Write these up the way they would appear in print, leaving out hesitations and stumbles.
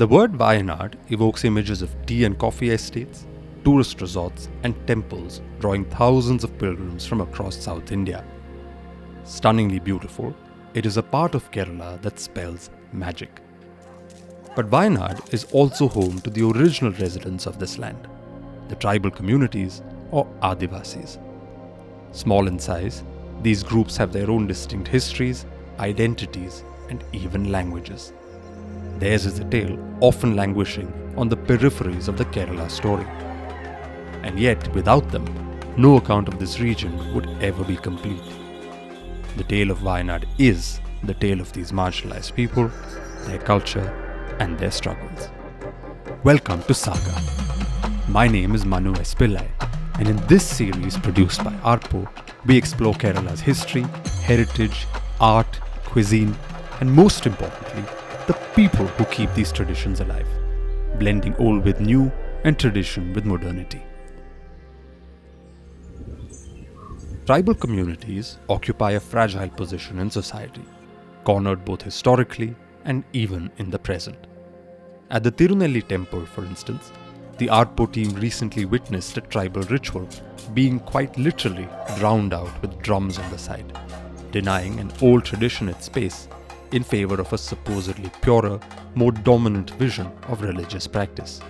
The word Wayanad evokes images of tea and coffee estates, tourist resorts, and temples drawing thousands of pilgrims from across South India. Stunningly beautiful, it is a part of Kerala that spells magic. But Wayanad is also home to the original residents of this land, the tribal communities or Adivasis. Small in size, these groups have their own distinct histories, identities, and even languages. Theirs is a tale often languishing on the peripheries of the Kerala story. And yet, without them, no account of this region would ever be complete. The tale of Wayanad is the tale of these marginalized people, their culture, and their struggles. Welcome to Saga. My name is Manu S. Pillai, and in this series produced by ARPO, we explore Kerala's history, heritage, art, cuisine, and most importantly, the people who keep these traditions alive, blending old with new and tradition with modernity. Tribal communities occupy a fragile position in society, cornered both historically and even in the present. At the Tirunelli temple, for instance, the ARPO team recently witnessed a tribal ritual being quite literally drowned out with drums on the side, denying an old tradition its space in favor of a supposedly purer, more dominant vision of religious practice.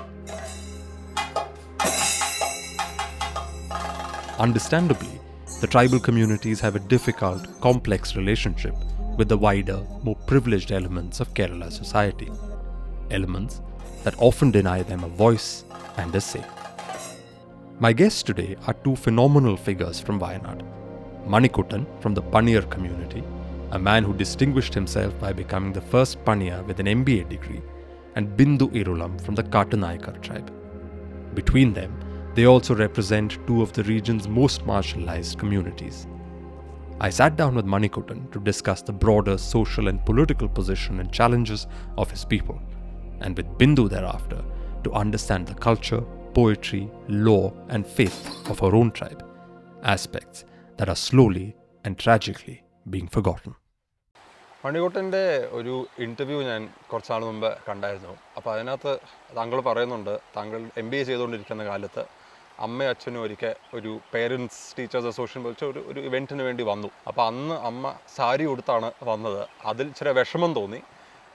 Understandably, the tribal communities have a difficult, complex relationship with the wider, more privileged elements of Kerala society. Elements that often deny them a voice and a say. My guests today are two phenomenal figures from Wayanad. Manikuttan from the Paniyar community, a man who distinguished himself by becoming the first Paniya with an MBA degree, and Bindu Irulam from the Kattanayakar tribe. Between them, they also represent two of the region's most marginalized communities. I sat down with Manikuttan to discuss the broader social and political position and challenges of his people, and with Bindu thereafter to understand the culture, poetry, law, and faith of her own tribe, aspects that are slowly and tragically being forgotten. മണിക്കുട്ടൻ്റെ ഒരു interview ഞാൻ കുറച്ചാൾ മുമ്പ് കണ്ടായിരുന്നു. അപ്പോൾ അതിനകത്ത് താങ്കൾ പറയുന്നുണ്ട്, താങ്കൾ MBA ചെയ്തുകൊണ്ടിരിക്കുന്ന കാലത്ത് അമ്മയും അച്ഛനും ഒരിക്കൽ ഒരു പേരൻസ് ടീച്ചേഴ്സ് അസോസിയേഷൻ വിളിച്ച ഒരു ഇവൻറ്റിന് വേണ്ടി വന്നു. അപ്പോൾ അന്ന് അമ്മ സാരി ഉടുത്താണ് വന്നത്. അതിൽ ചില വിഷമം തോന്നി.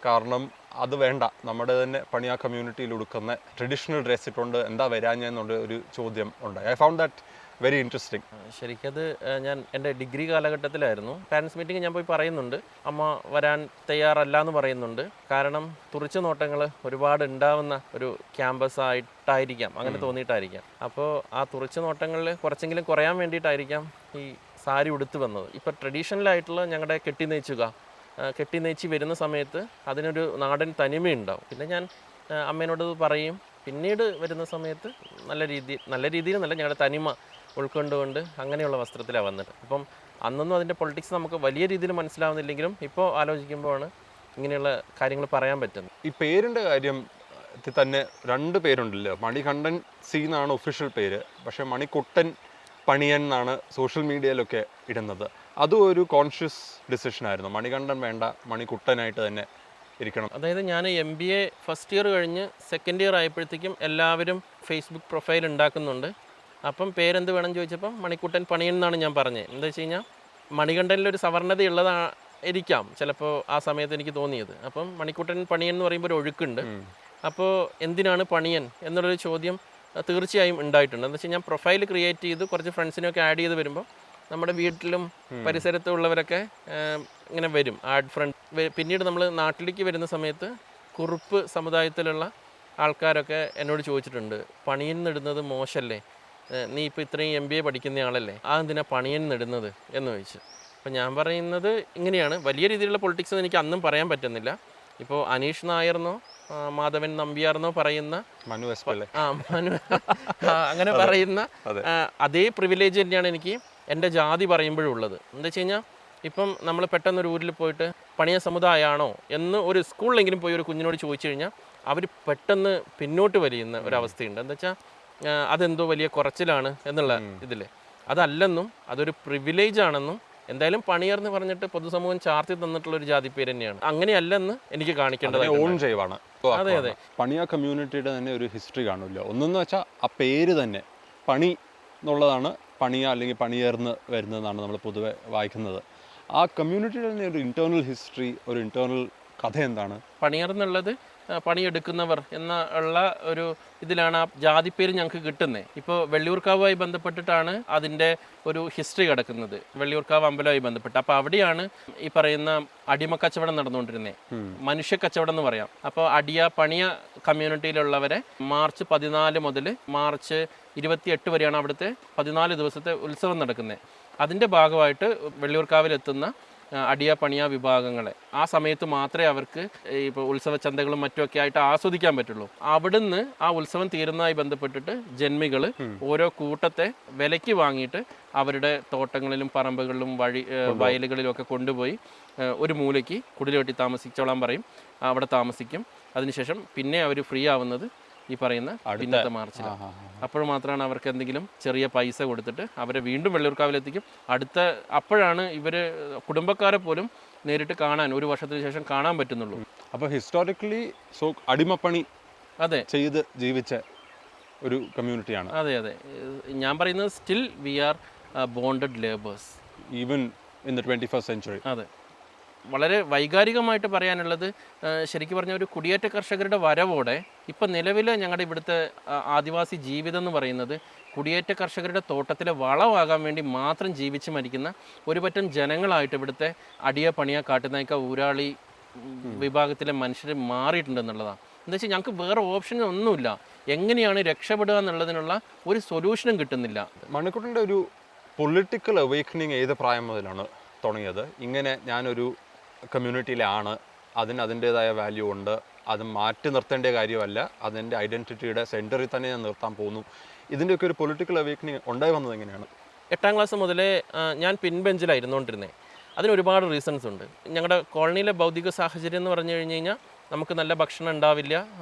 കാരണം അത് വേണ്ട, നമ്മുടെ തന്നെ പണിയാ കമ്മ്യൂണിറ്റിയിൽ ഉടുക്കുന്ന ട്രഡീഷണൽ ഡ്രസ് ഇട്ടുകൊണ്ട് എന്താ വരാഞ്ഞെന്നുള്ള ഒരു ചോദ്യം ഉണ്ടായി. I found that very interesting. ശരിക്കത് ഞാൻ എൻ്റെ ഡിഗ്രി കാലഘട്ടത്തിലായിരുന്നു. പാരൻസ് മീറ്റിംഗ് ഞാൻ പോയി പറയുന്നുണ്ട്, അമ്മ വരാൻ തയ്യാറല്ല എന്ന് പറയുന്നുണ്ട്. കാരണം തുറിച്ചു നോട്ടങ്ങൾ ഒരുപാട് ഉണ്ടാവുന്ന ഒരു ക്യാമ്പസ് ആയിട്ടായിരിക്കാം, അങ്ങനെ തോന്നിയിട്ടായിരിക്കാം. അപ്പോൾ ആ തുറിച്ചു നോട്ടങ്ങളിൽ കുറച്ചെങ്കിലും കുറയാൻ വേണ്ടിയിട്ടായിരിക്കാം ഈ സാരി ഉടുത്ത് വന്നത്. ഇപ്പോൾ ട്രഡീഷണലായിട്ടുള്ള ഞങ്ങളുടെ കെട്ടിനേച്ചി വരുന്ന സമയത്ത് അതിനൊരു നാടൻ തനിമയുണ്ടാവും. പിന്നെ ഞാൻ അമ്മേനോട് പറയും. പിന്നീട് വരുന്ന സമയത്ത് നല്ല രീതിയിൽ ഞങ്ങളുടെ തനിമ ഉൾക്കൊണ്ടുകൊണ്ട് അങ്ങനെയുള്ള വസ്ത്രത്തിലാണ് വന്നത്. അപ്പം അന്നൊന്നും അതിൻ്റെ പൊളിറ്റിക്സ് നമുക്ക് വലിയ രീതിയിൽ മനസ്സിലാവുന്നില്ലെങ്കിലും ഇപ്പോൾ ആലോചിക്കുമ്പോഴാണ് ഇങ്ങനെയുള്ള കാര്യങ്ങൾ പറയാൻ പറ്റുന്നത്. ഈ പേരിൻ്റെ കാര്യം തന്നെ രണ്ട് പേരുണ്ടല്ലോ. മണികണ്ഠൻ സി എന്നാണ് ഒഫീഷ്യൽ പേര്, പക്ഷേ മണിക്കുട്ടൻ പണിയൻ എന്നാണ് സോഷ്യൽ മീഡിയയിലൊക്കെ ഇടുന്നത്. അതും ഒരു കോൺഷ്യസ് ഡിസിഷനായിരുന്നു. മണികണ്ഠൻ വേണ്ട, മണിക്കുട്ടനായിട്ട് തന്നെ ഇരിക്കണം. അതായത് ഞാൻ MBA ഫസ്റ്റ് ഇയർ കഴിഞ്ഞ് സെക്കൻഡ് ഇയർ ആയപ്പോഴത്തേക്കും എല്ലാവരും ഫേസ്ബുക്ക് പ്രൊഫൈൽ ഉണ്ടാക്കുന്നുണ്ട്. അപ്പം പേരെന്ത് വേണം ചോദിച്ചപ്പം മണിക്കുട്ടൻ പണിയൻ എന്നാണ് ഞാൻ പറഞ്ഞത്. എന്താ വെച്ച് കഴിഞ്ഞാൽ മണികണ്ഠനിലൊരു സവർണതയുള്ളതായിരിക്കാം ചിലപ്പോൾ ആ സമയത്ത് എനിക്ക് തോന്നിയത്. അപ്പം മണിക്കുട്ടൻ പണിയൻ എന്ന് പറയുമ്പോൾ ഒരു ഒഴുക്കുണ്ട്. അപ്പോൾ എന്തിനാണ് പണിയൻ എന്നുള്ളൊരു ചോദ്യം തീർച്ചയായും ഉണ്ടായിട്ടുണ്ട്. എന്താ വെച്ചാൽ ഞാൻ പ്രൊഫൈൽ ക്രിയേറ്റ് ചെയ്ത് കുറച്ച് ഫ്രണ്ട്സിനെയൊക്കെ ആഡ് ചെയ്ത് വരുമ്പോൾ നമ്മുടെ വീട്ടിലും പരിസരത്തും ഉള്ളവരൊക്കെ ഇങ്ങനെ വരും, ആഡ് ഫ്രണ്ട്. പിന്നീട് നമ്മൾ നാട്ടിലേക്ക് വരുന്ന സമയത്ത് കുറുപ്പ് സമുദായത്തിലുള്ള ആൾക്കാരൊക്കെ എന്നോട് ചോദിച്ചിട്ടുണ്ട്, പണിയൻ നിടുന്നത് മോശമല്ലേ, നീ ഇപ്പോൾ ഇത്രയും MBA പഠിക്കുന്ന ആളല്ലേ, അതെന്തിനാ പണിയൻ നിടുന്നത് എന്ന് ചോദിച്ചു. അപ്പോൾ ഞാൻ പറയുന്നത് ഇങ്ങനെയാണ്, വലിയ രീതിയിലുള്ള പൊളിറ്റിക്സ് എനിക്ക് അന്നും പറയാൻ പറ്റുന്നില്ല. ഇപ്പോൾ അനീഷ് നായർന്നോ മാധവൻ നമ്പ്യാർന്നോ പറയുന്ന മനു അങ്ങനെ പറയുന്ന അതേ പ്രിവിലേജ് തന്നെയാണ് എനിക്ക് എൻ്റെ ജാതി പറയുമ്പോഴുള്ളത്. എന്താ വെച്ച് കഴിഞ്ഞാൽ ഇപ്പം നമ്മൾ പെട്ടെന്നൊരു ഊരിൽ പോയിട്ട് പണിയ സമുദായമാണോ എന്ന് ഒരു സ്കൂളിലെങ്കിലും പോയി ഒരു കുഞ്ഞിനോട് ചോദിച്ചു കഴിഞ്ഞാൽ അവർ പെട്ടെന്ന് പിന്നോട്ട് വലിയുന്ന ഒരവസ്ഥയുണ്ട്. എന്താ വെച്ചാൽ അതെന്തോ വലിയ കുറച്ചിലാണ് എന്നുള്ള ഇതിൽ. അതല്ലെന്നും അതൊരു പ്രിവിലേജ് ആണെന്നും എന്തായാലും പണിയർ എന്ന് പറഞ്ഞിട്ട് പൊതുസമൂഹം ചാർത്തി തന്നിട്ടുള്ള ഒരു ജാതി പേര് തന്നെയാണ്. അങ്ങനെയല്ലെന്ന് എനിക്ക് കാണിക്കേണ്ടതായി ഓൺ ചെയ്യുവാണ്. അതെ അതെ. പണിയ കമ്മ്യൂണിറ്റിയുടെ തന്നെ ഒരു ഹിസ്റ്ററി കാണില്ല. ഒന്നെന്ന് വെച്ചാൽ ആ പേര് തന്നെ പണി എന്നുള്ളതാണ് പണിയ അല്ലെങ്കിൽ പണിയർന്ന് വരുന്നതെന്നാണ് നമ്മൾ പൊതുവെ വായിക്കുന്നത്. ആ കമ്മ്യൂണിറ്റിയുടെ തന്നെ ഒരു ഇൻറ്റേർണൽ ഹിസ്റ്ററി, ഒരു ഇൻറ്റേർണൽ കഥ എന്താണ്? പണിയർ എന്നുള്ളത് പണിയെടുക്കുന്നവർ ഉള്ള ഒരു ഇതിലാണ് ആ ജാതിപ്പേര് ഞങ്ങൾക്ക് കിട്ടുന്നത്. ഇപ്പോൾ വെള്ളിയൂർക്കാവുമായി ബന്ധപ്പെട്ടിട്ടാണ് അതിൻ്റെ ഒരു ഹിസ്റ്ററി കിടക്കുന്നത്, വെള്ളിയൂർക്കാവ് അമ്പലവുമായി ബന്ധപ്പെട്ട്. അപ്പോൾ അവിടെയാണ് ഈ പറയുന്ന അടിമ കച്ചവടം നടന്നുകൊണ്ടിരുന്നത്, മനുഷ്യ കച്ചവടം എന്ന് പറയാം. അപ്പോൾ പണിയ കമ്മ്യൂണിറ്റിയിലുള്ളവരെ മാർച്ച് 14 മുതൽ മാർച്ച് 28 വരെയാണ് അവിടുത്തെ 14 ദിവസത്തെ ഉത്സവം നടക്കുന്നത്. അതിൻ്റെ ഭാഗമായിട്ട് വെള്ളിയൂർക്കാവിലെത്തുന്ന പണിയ വിഭാഗങ്ങളെ ആ സമയത്ത് മാത്രമേ അവർക്ക് ഇപ്പോൾ ഉത്സവ ചന്തകളും മറ്റുമൊക്കെ ആയിട്ട് ആസ്വദിക്കാൻ പറ്റുള്ളൂ. അവിടുന്ന് ആ ഉത്സവം തീരുന്നതായി ബന്ധപ്പെട്ടിട്ട് ജന്മികൾ ഓരോ കൂട്ടത്തെ വിലയ്ക്ക് വാങ്ങിയിട്ട് അവരുടെ തോട്ടങ്ങളിലും പറമ്പുകളിലും വയലുകളിലും ഒക്കെ കൊണ്ടുപോയി ഒരു മൂലയ്ക്ക് കുടിലുകെട്ടി താമസിച്ചോളാൻ പറയും. അവിടെ താമസിക്കും. അതിനുശേഷം പിന്നെ അവർ ഫ്രീ ആവുന്നത് ഈ പറയുന്ന പിന്നത്തെ മാർച്ചിലാണ്. അപ്പോൾ മാത്രമാണ് അവർക്ക് എന്തെങ്കിലും ചെറിയ പൈസ കൊടുത്തിട്ട് അവരെ വീണ്ടും വെള്ളിയൂർക്കാവിലെത്തിക്കും. അപ്പോഴാണ് ഇവർ കുടുംബക്കാരെ പോലും നേരിട്ട് കാണാൻ ഒരു വർഷത്തിന് ശേഷം കാണാൻ പറ്റുന്നുള്ളൂ. അപ്പോൾ ഹിസ്റ്റോറിക്കലി അടിമപ്പണി അതെ ചെയ്ത് ജീവിച്ച ഒരു കമ്മ്യൂണിറ്റിയാണ്. അതെ അതെ. ഞാൻ പറയുന്നത് still we are bonded labours even in the 21st century. അതെ. വളരെ വൈകാരികമായിട്ട് പറയാനുള്ളത്, ശരിക്കും പറഞ്ഞാൽ ഒരു കുടിയേറ്റ കർഷകരുടെ വരവോടെ ഇപ്പം നിലവിൽ ഞങ്ങളുടെ ഇവിടുത്തെ ആദിവാസി ജീവിതം എന്ന് പറയുന്നത് കുടിയേറ്റ കർഷകരുടെ തോട്ടത്തിലെ വളമാകാൻ വേണ്ടി മാത്രം ജീവിച്ച് മരിക്കുന്ന ഒരു പറ്റം ജനങ്ങളായിട്ട് ഇവിടുത്തെ പണിയ കാട്ടുനായ്ക്ക ഊരാളി വിഭാഗത്തിലെ മനുഷ്യർ മാറിയിട്ടുണ്ടെന്നുള്ളതാണ്. എന്താ വെച്ചാൽ ഞങ്ങൾക്ക് വേറെ ഓപ്ഷൻ ഒന്നുമില്ല. എങ്ങനെയാണ് രക്ഷപ്പെടുക എന്നുള്ളതിനുള്ള ഒരു സൊല്യൂഷനും കിട്ടുന്നില്ല. മണിക്കുട്ടൻ്റെ ഒരു പൊളിറ്റിക്കൽ അവേക്കനിങ് ഏത് പ്രായം മുതലാണ് തുടങ്ങിയത്? ഇങ്ങനെ ഞാനൊരു കമ്മ്യൂണിറ്റിയിലാണ്, അതിൻ്റേതായ വാല്യൂ ഉണ്ട്, അത് മാറ്റി നിർത്തേണ്ട കാര്യമല്ല, അതിൻ്റെ ഐഡൻറ്റിറ്റിയുടെ സെൻറ്ററിൽ തന്നെ ഞാൻ നിർത്താൻ പോകുന്നു, ഇതിൻ്റെയൊക്കെ ഒരു പൊളിറ്റിക്കൽ അവേക്കനിങ് ഉണ്ടായി വന്നത് എങ്ങനെയാണ്? 8ാം ക്ലാസ് മുതലേ ഞാൻ പിൻബെഞ്ചിലായിരുന്നുകൊണ്ടിരുന്നത്. അതിന് ഒരുപാട് റീസൺസ് ഉണ്ട്. ഞങ്ങളുടെ കോളനിയിലെ ഭൗതിക സാഹചര്യം എന്ന് പറഞ്ഞു കഴിഞ്ഞ് കഴിഞ്ഞാൽ നമുക്ക് നല്ല ഭക്ഷണം ഉണ്ടാവില്ല,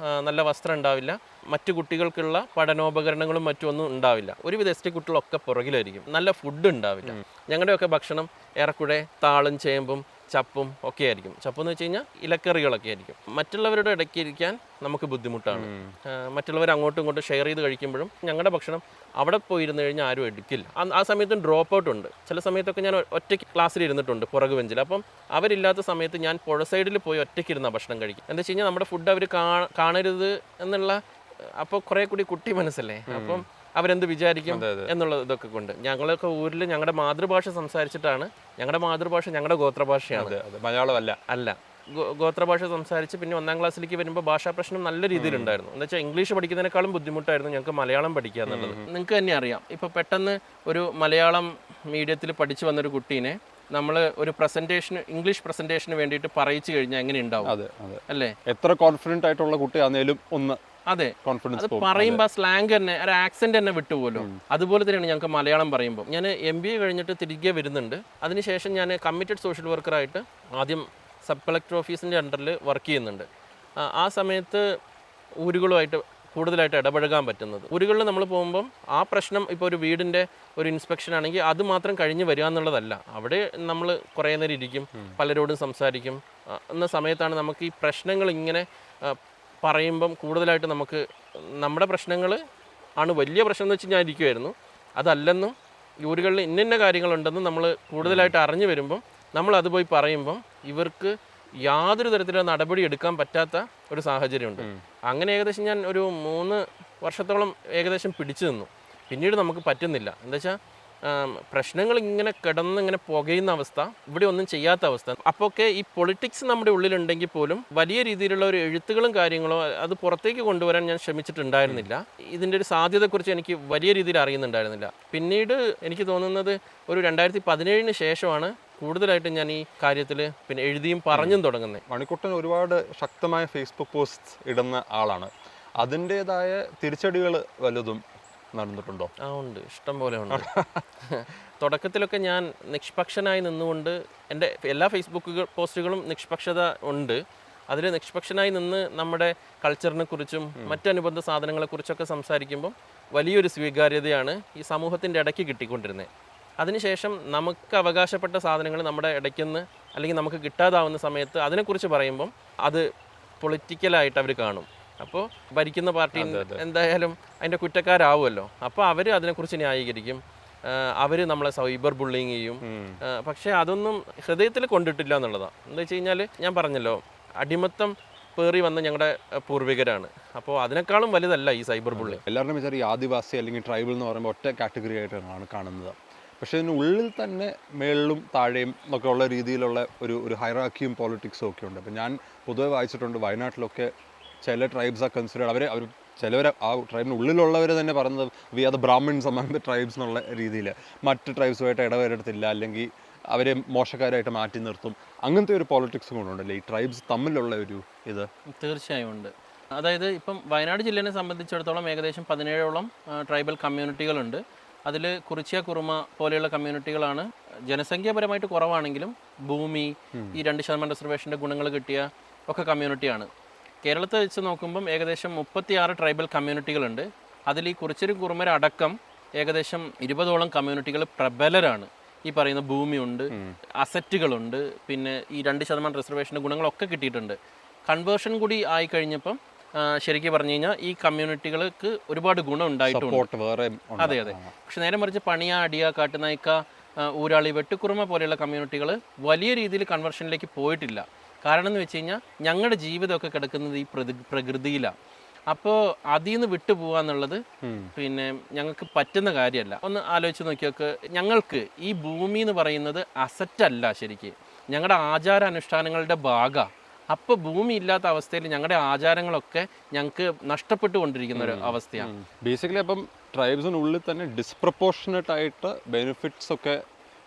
നല്ല വസ്ത്രം ഉണ്ടാവില്ല, മറ്റു കുട്ടികൾക്കുള്ള പഠനോപകരണങ്ങളും മറ്റൊന്നും ഉണ്ടാവില്ല. ഒരുവിധ എസ് ടി കുട്ടികളൊക്കെ പുറകിലായിരിക്കും. നല്ല ഫുഡ് ഉണ്ടാവില്ല. ഞങ്ങളുടെയൊക്കെ ഭക്ഷണം ഏറെക്കുറെ താളും ചേമ്പും ചപ്പും ഒക്കെ ആയിരിക്കും. ചപ്പെന്ന് വെച്ച് കഴിഞ്ഞാൽ ഇലക്കറികളൊക്കെ ആയിരിക്കും. മറ്റുള്ളവരുടെ ഇടയ്ക്ക് ഇരിക്കാൻ നമുക്ക് ബുദ്ധിമുട്ടാണ്. മറ്റുള്ളവർ അങ്ങോട്ടും ഇങ്ങോട്ടും ഷെയർ ചെയ്ത് കഴിക്കുമ്പോഴും ഞങ്ങളുടെ ഭക്ഷണം അവിടെ പോയിരുന്നു കഴിഞ്ഞാൽ ആരും എടുക്കില്ല. ആ സമയത്തും ഡ്രോപ്പ് ഔട്ട് ഉണ്ട്. ചില സമയത്തൊക്കെ ഞാൻ ഒറ്റയ്ക്ക് ക്ലാസ്സിൽ ഇരുന്നിട്ടുണ്ട് പുറകു ബെഞ്ചിൽ. അപ്പം അവരില്ലാത്ത സമയത്ത് ഞാൻ പുഴ സൈഡിൽ പോയി ഒറ്റയ്ക്ക് ഇരുന്ന ഭക്ഷണം കഴിക്കും. എന്താ വെച്ച് കഴിഞ്ഞാൽ നമ്മുടെ ഫുഡ് അവർ കാണരുത് എന്നുള്ള, അപ്പോൾ കുറേ കൂടി കുട്ടി മനസ്സല്ലേ, അപ്പം അവരെന്ത് വിചാരിക്കും എന്നുള്ള ഇതൊക്കെ കൊണ്ട് ഞങ്ങളൊക്കെ ഊരിൽ ഞങ്ങളുടെ മാതൃഭാഷ സംസാരിച്ചിട്ടാണ്. ഞങ്ങളുടെ മാതൃഭാഷ ഞങ്ങളുടെ ഗോത്രഭാഷയാണ്, മലയാളമല്ല അല്ല. ഗോത്രഭാഷ സംസാരിച്ച് പിന്നെ 1ാം ക്ലാസ്സിലേക്ക് വരുമ്പോൾ ഭാഷാ പ്രശ്നം നല്ല രീതിയിലുണ്ടായിരുന്നു. എന്ന് വെച്ചാൽ ഇംഗ്ലീഷ് പഠിക്കുന്നതിനേക്കാളും ബുദ്ധിമുട്ടായിരുന്നു ഞങ്ങൾക്ക് മലയാളം പഠിക്കുക എന്നുള്ളത്. നിങ്ങൾക്ക് തന്നെ അറിയാം, ഇപ്പോൾ പെട്ടെന്ന് ഒരു മലയാളം മീഡിയത്തിൽ പഠിച്ചു വന്നൊരു കുട്ടീനെ നമ്മൾ ഒരു ഇംഗ്ലീഷ് പ്രസന്റേഷന് വേണ്ടിയിട്ട് പറയിച്ചു കഴിഞ്ഞാൽ എങ്ങനെ ഉണ്ടാവും അല്ലേ? എത്ര കോൺഫിഡന്റ് ആയിട്ടുള്ള കുട്ടിയാണെങ്കിലും ഒന്ന് അതെ, അത് പറയുമ്പോൾ സ്ലാങ് തന്നെ, ഒരു ആക്സെന്റ് തന്നെ വിട്ടുപോലോ. അതുപോലെ തന്നെയാണ് ഞങ്ങൾക്ക് മലയാളം പറയുമ്പോൾ. ഞാൻ MBA കഴിഞ്ഞിട്ട് തിരികെ വരുന്നുണ്ട്. അതിനുശേഷം ഞാൻ കമ്മിറ്റഡ് സോഷ്യൽ വർക്കറായിട്ട് ആദ്യം സബ് കളക്ടർ ഓഫീസിൻ്റെ അണ്ടറിൽ വർക്ക് ചെയ്യുന്നുണ്ട്. ആ സമയത്ത് ഊരുകളുമായിട്ട് കൂടുതലായിട്ട് ഇടപഴകാൻ പറ്റുന്നത്. ഊരുകളിൽ നമ്മൾ പോകുമ്പം ആ പ്രശ്നം, ഇപ്പോൾ ഒരു വീടിൻ്റെ ഒരു ഇൻസ്പെക്ഷൻ ആണെങ്കിൽ അത് മാത്രം കഴിഞ്ഞ് വരിക എന്നുള്ളതല്ല. അവിടെ നമ്മൾ കുറേ നേരം ഇരിക്കും, പലരോടും സംസാരിക്കും. എന്ന സമയത്താണ് നമുക്ക് ഈ പ്രശ്നങ്ങൾ ഇങ്ങനെ പറയുമ്പം കൂടുതലായിട്ട് നമുക്ക് നമ്മുടെ പ്രശ്നങ്ങൾ ആണ് വലിയ പ്രശ്നം എന്ന് വെച്ച് ഞാൻ ഇരിക്കുമായിരുന്നു. അതല്ലെന്നും ഊരുകളിൽ ഇന്ന കാര്യങ്ങളുണ്ടെന്നും നമ്മൾ കൂടുതലായിട്ട് അറിഞ്ഞു വരുമ്പം നമ്മൾ അത് പോയി പറയുമ്പം ഇവർക്ക് യാതൊരു തരത്തിലുള്ള നടപടി എടുക്കാൻ പറ്റാത്ത ഒരു സാഹചര്യമുണ്ട്. അങ്ങനെ ഏകദേശം ഞാൻ ഒരു 3 വർഷത്തോളം ഏകദേശം പിടിച്ചു നിന്നു. പിന്നീട് നമുക്ക് പറ്റുന്നില്ല. എന്താ വെച്ചാൽ പ്രശ്നങ്ങൾ ഇങ്ങനെ കിടന്നിങ്ങനെ പുകയുന്ന അവസ്ഥ, ഇവിടെ ഒന്നും ചെയ്യാത്ത അവസ്ഥ. അപ്പോഴൊക്കെ ഈ പൊളിറ്റിക്സ് നമ്മുടെ ഉള്ളിലുണ്ടെങ്കിൽ പോലും വലിയ രീതിയിലുള്ള ഒരു എഴുത്തുകളും കാര്യങ്ങളോ അത് പുറത്തേക്ക് കൊണ്ടുവരാൻ ഞാൻ ശ്രമിച്ചിട്ടുണ്ടായിരുന്നില്ല. ഇതിൻ്റെ ഒരു സാധ്യതയെക്കുറിച്ച് എനിക്ക് വലിയ രീതിയിൽ അറിയുന്നുണ്ടായിരുന്നില്ല. പിന്നീട് എനിക്ക് തോന്നുന്നത് ഒരു 2017 ശേഷമാണ് കൂടുതലായിട്ട് ഞാൻ ഈ കാര്യത്തിൽ പിന്നെ എഴുതിയും പറഞ്ഞും തുടങ്ങുന്നത്. മണിക്കുട്ടൻ ഒരുപാട് ശക്തമായ ഫേസ്ബുക്ക് പോസ്റ്റ് ഇടുന്ന ആളാണ്. അതിൻ്റെതായ തിരിച്ചടികൾ വലുതും നടന്നിട്ടുണ്ടോ? ഉണ്ട്, ഇഷ്ടം പോലെ ഉണ്ട്. തുടക്കത്തിലൊക്കെ ഞാൻ നിഷ്പക്ഷനായി നിന്നുകൊണ്ട് എൻ്റെ എല്ലാ ഫേസ്ബുക്ക് പോസ്റ്റുകളും നിഷ്പക്ഷത ഉണ്ട്. അതിൽ നിഷ്പക്ഷനായി നിന്ന് നമ്മുടെ കൾച്ചറിനെ കുറിച്ചും മറ്റനുബന്ധ സാധനങ്ങളെക്കുറിച്ചൊക്കെ സംസാരിക്കുമ്പം വലിയൊരു സ്വീകാര്യതയാണ് ഈ സമൂഹത്തിൻ്റെ ഇടയ്ക്ക് കിട്ടിക്കൊണ്ടിരുന്നത്. അതിനുശേഷം നമുക്ക് അവകാശപ്പെട്ട സാധനങ്ങൾ നമ്മുടെ ഇടയ്ക്കുന്ന് അല്ലെങ്കിൽ നമുക്ക് കിട്ടാതാവുന്ന സമയത്ത് അതിനെക്കുറിച്ച് പറയുമ്പം അത് പൊളിറ്റിക്കലായിട്ട് അവർ കാണും. അപ്പോൾ ഭരിക്കുന്ന പാർട്ടി എന്തായാലും അതിൻ്റെ കുറ്റക്കാരാവുമല്ലോ. അപ്പോൾ അവർ അതിനെക്കുറിച്ച് ന്യായീകരിക്കും, അവർ നമ്മളെ സൈബർ ബുള്ളിങ് ചെയ്യും. പക്ഷേ അതൊന്നും ഹൃദയത്തിൽ കൊണ്ടിട്ടില്ല എന്നുള്ളതാണ്. എന്താ വെച്ച് കഴിഞ്ഞാൽ ഞാൻ പറഞ്ഞല്ലോ, അടിമത്തം പേറി വന്ന ഞങ്ങളുടെ പൂർവികരാണ്. അപ്പോൾ അതിനേക്കാളും വലുതല്ല ഈ സൈബർ ബുള്ളിങ്. എല്ലാവരുടെയും വിചാരം ഈ ആദിവാസി അല്ലെങ്കിൽ ട്രൈബൽ എന്ന് പറയുമ്പോൾ ഒറ്റ കാറ്റഗറി ആയിട്ടാണ് കാണുന്നത്. പക്ഷേ ഇതിനുള്ളിൽ തന്നെ മേളിലും താഴെയും ഒക്കെ ഉള്ള രീതിയിലുള്ള ഒരു ഹൈറാക്കിയും പോളിറ്റിക്സും ഒക്കെ ഉണ്ട്. അപ്പം ഞാൻ പൊതുവെ വായിച്ചിട്ടുണ്ട്, വയനാട്ടിലൊക്കെ ചില ട്രൈബ്സ് ആ കൺസിഡർ അവർ ചിലവർ ആ ട്രൈബിന് ഉള്ളിലുള്ളവർ തന്നെ പറയുന്നത് we are the Brahmins among the tribes എന്നുള്ള രീതിയിൽ മറ്റ് ട്രൈബ്സുമായിട്ട് ഇടവരത്തില്ല, അല്ലെങ്കിൽ അവരെ മോശക്കാരായിട്ട് മാറ്റി നിർത്തും. അങ്ങനത്തെ ഒരു പോളിറ്റിക്സ് കൊണ്ടുണ്ടല്ലേ ഈ ട്രൈബ്സ് തമ്മിലുള്ള ഒരു ഇത്? തീർച്ചയായും ഉണ്ട്. അതായത് ഇപ്പം വയനാട് ജില്ലേനെ സംബന്ധിച്ചിടത്തോളം ഏകദേശം 17ഓളം ട്രൈബൽ കമ്മ്യൂണിറ്റികളുണ്ട്. അതിൽ കുറിച്യ കുറുമ പോലെയുള്ള കമ്മ്യൂണിറ്റികളാണ് ജനസംഖ്യാപരമായിട്ട് കുറവാണെങ്കിലും ഭൂമി, ഈ 2% റിസർവേഷൻ്റെ ഗുണങ്ങൾ കിട്ടിയ ഒക്കെ കമ്മ്യൂണിറ്റിയാണ്. കേരളത്തെ വെച്ച് നോക്കുമ്പം ഏകദേശം 36 ട്രൈബൽ കമ്മ്യൂണിറ്റികളുണ്ട്. അതിൽ ഈ കുറിച്യരും കുറുമരടക്കം ഏകദേശം 20ഓളം കമ്മ്യൂണിറ്റികൾ പ്രബലരാണ്. ഈ പറയുന്ന ഭൂമിയുണ്ട്, അസറ്റുകളുണ്ട്, പിന്നെ ഈ 2% റിസർവേഷൻ്റെ ഗുണങ്ങളൊക്കെ കിട്ടിയിട്ടുണ്ട്. കൺവേർഷൻ കൂടി ആയി കഴിഞ്ഞപ്പം ശരിക്കും പറഞ്ഞു കഴിഞ്ഞാൽ ഈ കമ്മ്യൂണിറ്റികൾക്ക് ഒരുപാട് ഗുണം ഉണ്ടായിട്ടുണ്ട്. അതെ അതെ. പക്ഷെ നേരെ മറിച്ച് പണിയ, അടിയ, കാട്ടുനായ്ക്ക, ഊരാളി, വെട്ടുകുറുമ പോലെയുള്ള കമ്മ്യൂണിറ്റികൾ വലിയ രീതിയിൽ കൺവേർഷനിലേക്ക് പോയിട്ടില്ല. കാരണം എന്ന് വെച്ച് കഴിഞ്ഞാൽ ഞങ്ങളുടെ ജീവിതമൊക്കെ കിടക്കുന്നത് ഈ പ്രകൃതിയിലാണ്. അപ്പോൾ അതിൽ നിന്ന് വിട്ടുപോകുക എന്നുള്ളത് പിന്നെ ഞങ്ങൾക്ക് പറ്റുന്ന കാര്യമല്ല. ഒന്ന് ആലോചിച്ച് നോക്കിയൊക്കെ, ഞങ്ങൾക്ക് ഈ ഭൂമി എന്ന് പറയുന്നത് അസറ്റല്ല, ശരിക്ക് ഞങ്ങളുടെ ആചാരാനുഷ്ഠാനങ്ങളുടെ ഭാഗമാണ്. അപ്പോൾ ഭൂമി ഇല്ലാത്ത അവസ്ഥയിൽ ഞങ്ങളുടെ ആചാരങ്ങളൊക്കെ ഞങ്ങൾക്ക് നഷ്ടപ്പെട്ടുകൊണ്ടിരിക്കുന്ന ഒരു അവസ്ഥയാണ്. ബേസിക്കലി അപ്പം ട്രൈബ്സിനുള്ളിൽ തന്നെ ഡിസ്പ്രപ്പോർഷനേറ്റ് ആയിട്ട് ബെനിഫിറ്റ്സ് ഒക്കെ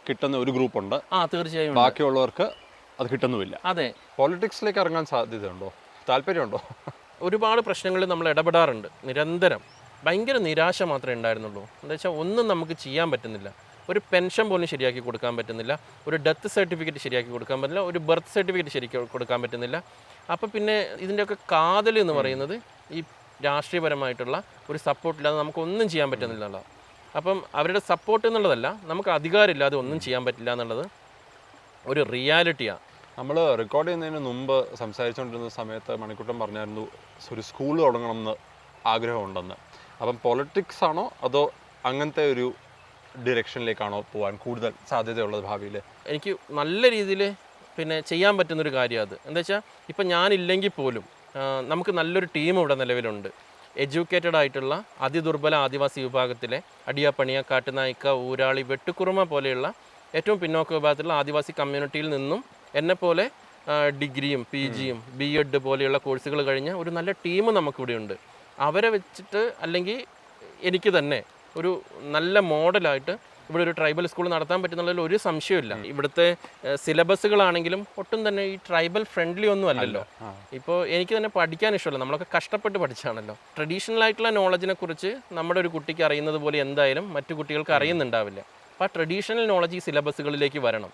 കിട്ടുന്ന ഒരു ഗ്രൂപ്പുണ്ട്. തീർച്ചയായും. ബാക്കിയുള്ളവർക്ക് അത് കിട്ടുന്നുമില്ല. അതെ. പോളിറ്റിക്സിലേക്ക് ഇറങ്ങാൻ സാധ്യതയുണ്ടോ? താല്പര്യമുണ്ടോ? ഒരുപാട് പ്രശ്നങ്ങളിൽ നമ്മൾ ഇടപെടാറുണ്ട് നിരന്തരം. ഭയങ്കര നിരാശ മാത്രമേ ഉണ്ടായിരുന്നുള്ളൂ. എന്താ വെച്ചാൽ ഒന്നും നമുക്ക് ചെയ്യാൻ പറ്റുന്നില്ല. ഒരു പെൻഷൻ പോലും ശരിയാക്കി കൊടുക്കാൻ പറ്റുന്നില്ല, ഒരു ഡെത്ത് സർട്ടിഫിക്കറ്റ് ശരിയാക്കി കൊടുക്കാൻ പറ്റില്ല, ഒരു ബർത്ത് സർട്ടിഫിക്കറ്റ് ശരിക്കും കൊടുക്കാൻ പറ്റുന്നില്ല. അപ്പോൾ പിന്നെ ഇതിൻ്റെയൊക്കെ കാതൽ എന്ന് പറയുന്നത് ഈ രാഷ്ട്രീയപരമായിട്ടുള്ള ഒരു സപ്പോർട്ടില്ലാതെ നമുക്കൊന്നും ചെയ്യാൻ പറ്റുന്നില്ല. അപ്പം അവരുടെ സപ്പോർട്ട് എന്നുള്ളതല്ല, നമുക്ക് അധികാരമില്ലാതെ ഒന്നും ചെയ്യാൻ പറ്റില്ല എന്നുള്ളത് ഒരു റിയാലിറ്റിയാണ്. നമ്മൾ റെക്കോർഡ് ചെയ്യുന്നതിന് മുമ്പ് സംസാരിച്ചുകൊണ്ടിരുന്ന സമയത്ത് മണിക്കുട്ടൻ പറഞ്ഞായിരുന്നു ഒരു സ്കൂൾ തുടങ്ങണമെന്ന് ആഗ്രഹമുണ്ടെന്ന്. അപ്പം പൊളിറ്റിക്സ് ആണോ അതോ അങ്ങനത്തെ ഒരു ഡിറക്ഷനിലേക്കാണോ പോകാൻ കൂടുതൽ സാധ്യതയുള്ളത് ഭാവിയിൽ? എനിക്ക് നല്ല രീതിയിൽ പിന്നെ ചെയ്യാൻ പറ്റുന്നൊരു കാര്യം അത്. എന്താ വെച്ചാൽ ഇപ്പം ഞാനില്ലെങ്കിൽ പോലും നമുക്ക് നല്ലൊരു ടീം ഇവിടെ നിലവിലുണ്ട്. എഡ്യൂക്കേറ്റഡ് ആയിട്ടുള്ള അതിദുർബല ആദിവാസി വിഭാഗത്തിലെ അടിയ, പണിയ, കാട്ടുനായ്ക്ക, ഊരാളി, വെട്ടുകുറുമ പോലെയുള്ള ഏറ്റവും പിന്നോക്ക വിഭാഗത്തിലുള്ള ആദിവാസി കമ്മ്യൂണിറ്റിയിൽ നിന്നും എന്നെപ്പോലെ ഡിഗ്രിയും PGയും BEd പോലെയുള്ള കോഴ്സുകൾ കഴിഞ്ഞ ഒരു നല്ല ടീം നമുക്കിവിടെ ഉണ്ട്. അവരെ വെച്ചിട്ട് അല്ലെങ്കിൽ എനിക്ക് തന്നെ ഒരു നല്ല മോഡലായിട്ട് ഇവിടെ ഒരു ട്രൈബൽ സ്കൂൾ നടത്താൻ പറ്റുന്നുള്ളതിൽ ഒരു സംശയമില്ല. ഇവിടുത്തെ സിലബസുകളാണെങ്കിലും ഒട്ടും തന്നെ ഈ ട്രൈബൽ ഫ്രണ്ട്ലി ഒന്നും അല്ലല്ലോ. ഇപ്പോൾ എനിക്ക് തന്നെ പഠിക്കാൻ ഇഷ്ടമല്ല, നമ്മളൊക്കെ കഷ്ടപ്പെട്ട് പഠിച്ചാണല്ലോ. ട്രഡീഷണൽ ആയിട്ടുള്ള നോളജിനെ കുറിച്ച് നമ്മുടെ ഒരു കുട്ടിക്ക് അറിയുന്നത് പോലെ എന്തായാലും മറ്റു കുട്ടികൾക്ക് അറിയുന്നുണ്ടാവില്ല. അപ്പോൾ ആ ട്രഡീഷണൽ നോളജ് ഈ സിലബസുകളിലേക്ക് വരണം.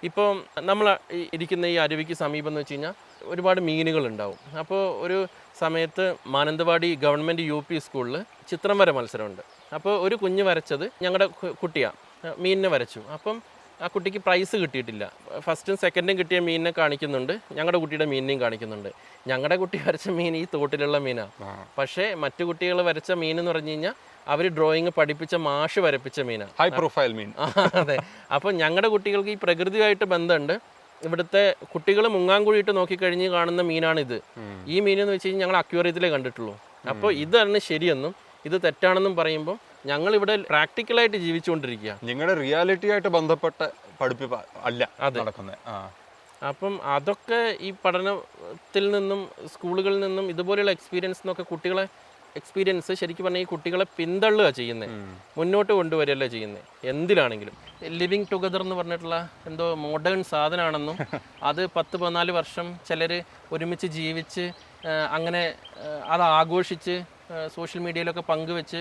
ഇപ്പോൾ നമ്മൾ ഇരിക്കുന്ന ഈ അരുവിക്ക് സമീപം എന്ന് വെച്ച് കഴിഞ്ഞാൽ ഒരുപാട് മീനുകളുണ്ടാവും. അപ്പോൾ ഒരു സമയത്ത് മാനന്തവാടി ഗവൺമെൻറ് UP സ്കൂളിൽ ചിത്രം വര മത്സരമുണ്ട്. അപ്പോൾ ഒരു കുഞ്ഞ് വരച്ചത് ഞങ്ങളുടെ കുട്ടിയാണ്, മീനിനെ വരച്ചു. അപ്പം ആ കുട്ടിക്ക് പ്രൈസ് കിട്ടിയിട്ടില്ല. ഫസ്റ്റും സെക്കൻഡും കിട്ടിയ മീനിനെ കാണിക്കുന്നുണ്ട്, ഞങ്ങളുടെ കുട്ടിയുടെ മീനിനെയും കാണിക്കുന്നുണ്ട്. ഞങ്ങളുടെ കുട്ടി വരച്ച മീൻ ഈ തോട്ടിലുള്ള മീനാണ്. പക്ഷേ മറ്റു കുട്ടികൾ വരച്ച മീൻ എന്ന് പറഞ്ഞു കഴിഞ്ഞാൽ അവർ ഡ്രോയിങ് പഠിപ്പിച്ച മാഷ് വരപ്പിച്ച മീനാണ്, ഹൈ പ്രൊഫൈൽ മീൻ. അതെ. അപ്പോൾ ഞങ്ങളുടെ കുട്ടികൾക്ക് ഈ പ്രകൃതിയായിട്ട് ബന്ധമുണ്ട്. ഇവിടുത്തെ കുട്ടികൾ മുങ്ങാങ്കുഴിയിട്ട് നോക്കിക്കഴിഞ്ഞ് കാണുന്ന മീനാണിത്. ഈ മീൻ എന്ന് വെച്ച് കഴിഞ്ഞാൽ ഞങ്ങൾ അക്വേറിയത്തിലേ കണ്ടിട്ടുള്ളൂ. അപ്പോൾ ഇതാണ് ശരിയെന്നും ഇത് തെറ്റാണെന്നും പറയുമ്പോൾ ഞങ്ങളിവിടെ പ്രാക്ടിക്കലായിട്ട് ജീവിച്ചുകൊണ്ടിരിക്കുക. നിങ്ങളുടെ റിയാലിറ്റി ആയിട്ട് ബന്ധപ്പെട്ട പഠിപ്പിപ്പ് അല്ല നടക്കുന്നത്. അപ്പം അതൊക്കെ ഈ പഠനത്തിൽ നിന്നും സ്കൂളുകളിൽ നിന്നും ഇതുപോലെയുള്ള എക്സ്പീരിയൻസ് എന്നൊക്കെ കുട്ടികളെ എക്സ്പീരിയൻസ് ശരിക്കും പറഞ്ഞാൽ ഈ കുട്ടികളെ പിന്തള്ളുക ചെയ്യുന്നത്, മുന്നോട്ട് കൊണ്ടുവരികയല്ല ചെയ്യുന്നത്. എന്തിലാണെങ്കിലും ലിവിങ് ടുഗദർ എന്ന് പറഞ്ഞിട്ടുള്ള എന്തോ മോഡേൺ സാധനമാണെന്നും അത് 10-14 വർഷം ചിലർ ഒരുമിച്ച് ജീവിച്ച് അങ്ങനെ അത് ആഘോഷിച്ച് സോഷ്യൽ മീഡിയയിലൊക്കെ പങ്കുവെച്ച്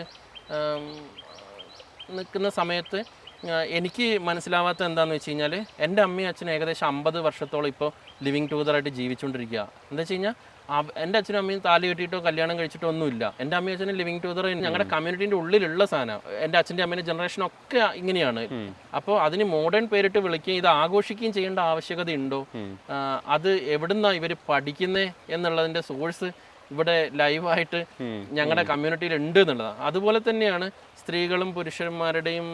നിൽക്കുന്ന സമയത്ത് എനിക്ക് മനസ്സിലാവാത്ത എന്താണെന്ന് വെച്ച് കഴിഞ്ഞാൽ എൻ്റെ അമ്മയും അച്ഛനും ഏകദേശം 50 വർഷത്തോളം ഇപ്പോൾ ലിവിങ് ടുഗദറായിട്ട് ജീവിച്ചുകൊണ്ടിരിക്കുക. എന്താ വെച്ച് കഴിഞ്ഞാൽ എൻ്റെ അച്ഛനും അമ്മയും താലി കെട്ടിയിട്ടോ കല്യാണം കഴിച്ചിട്ടോ ഒന്നുമില്ല. എൻ്റെ അമ്മയും അച്ഛനും ലിവിങ് ടുഗദർ ഞങ്ങളുടെ കമ്മ്യൂണിറ്റീൻ്റെ ഉള്ളിലുള്ള സാധനം. എൻ്റെ അച്ഛൻ്റെ അമ്മേൻ്റെ ജനറേഷനൊക്കെ ഇങ്ങനെയാണ്. അപ്പോൾ അതിന് മോഡേൺ പേരിട്ട് വിളിക്കുകയും ഇത് ആഘോഷിക്കുകയും ചെയ്യേണ്ട ആവശ്യകത ഉണ്ടോ? അത് എവിടുന്നാണ് ഇവർ പഠിക്കുന്നത് എന്നുള്ളതിൻ്റെ സോഴ്സ് ഇവിടെ ലൈവായിട്ട് ഞങ്ങളുടെ കമ്മ്യൂണിറ്റിയിൽ ഉണ്ട് എന്നുള്ളതാണ്. അതുപോലെ തന്നെയാണ് സ്ത്രീകളും പുരുഷന്മാരുടെയും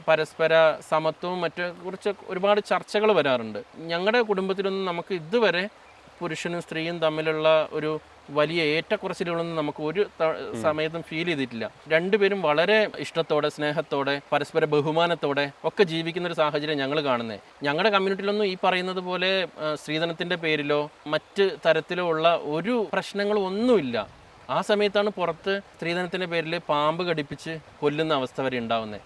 പരസ്പര സമത്വവും കുറിച്ച് ഒരുപാട് ചർച്ചകൾ വരാറുണ്ട്. ഞങ്ങളുടെ കുടുംബത്തിലൊന്നും നമുക്ക് ഇതുവരെ പുരുഷനും സ്ത്രീയും തമ്മിലുള്ള ഒരു വലിയ ഏറ്റക്കുറച്ചിലുകളൊന്നും നമുക്ക് ഒരു സമയത്തും ഫീൽ ചെയ്തിട്ടില്ല. രണ്ടുപേരും വളരെ ഇഷ്ടത്തോടെ, സ്നേഹത്തോടെ, പരസ്പര ബഹുമാനത്തോടെ ഒക്കെ ജീവിക്കുന്ന ഒരു സാഹചര്യം ഞങ്ങൾ കാണുന്നത്. ഞങ്ങളുടെ കമ്മ്യൂണിറ്റിയിലൊന്നും ഈ പറയുന്നത് പോലെ സ്ത്രീധനത്തിൻ്റെ പേരിലോ മറ്റ് തരത്തിലോ ഉള്ള ഒരു പ്രശ്നങ്ങളും ഒന്നുമില്ല. ആ സമയത്താണ് പുറത്ത് സ്ത്രീധനത്തിൻ്റെ പേരിൽ പാമ്പ് കടിപ്പിച്ച് കൊല്ലുന്ന അവസ്ഥ വരെ ഉണ്ടാവുന്നത്.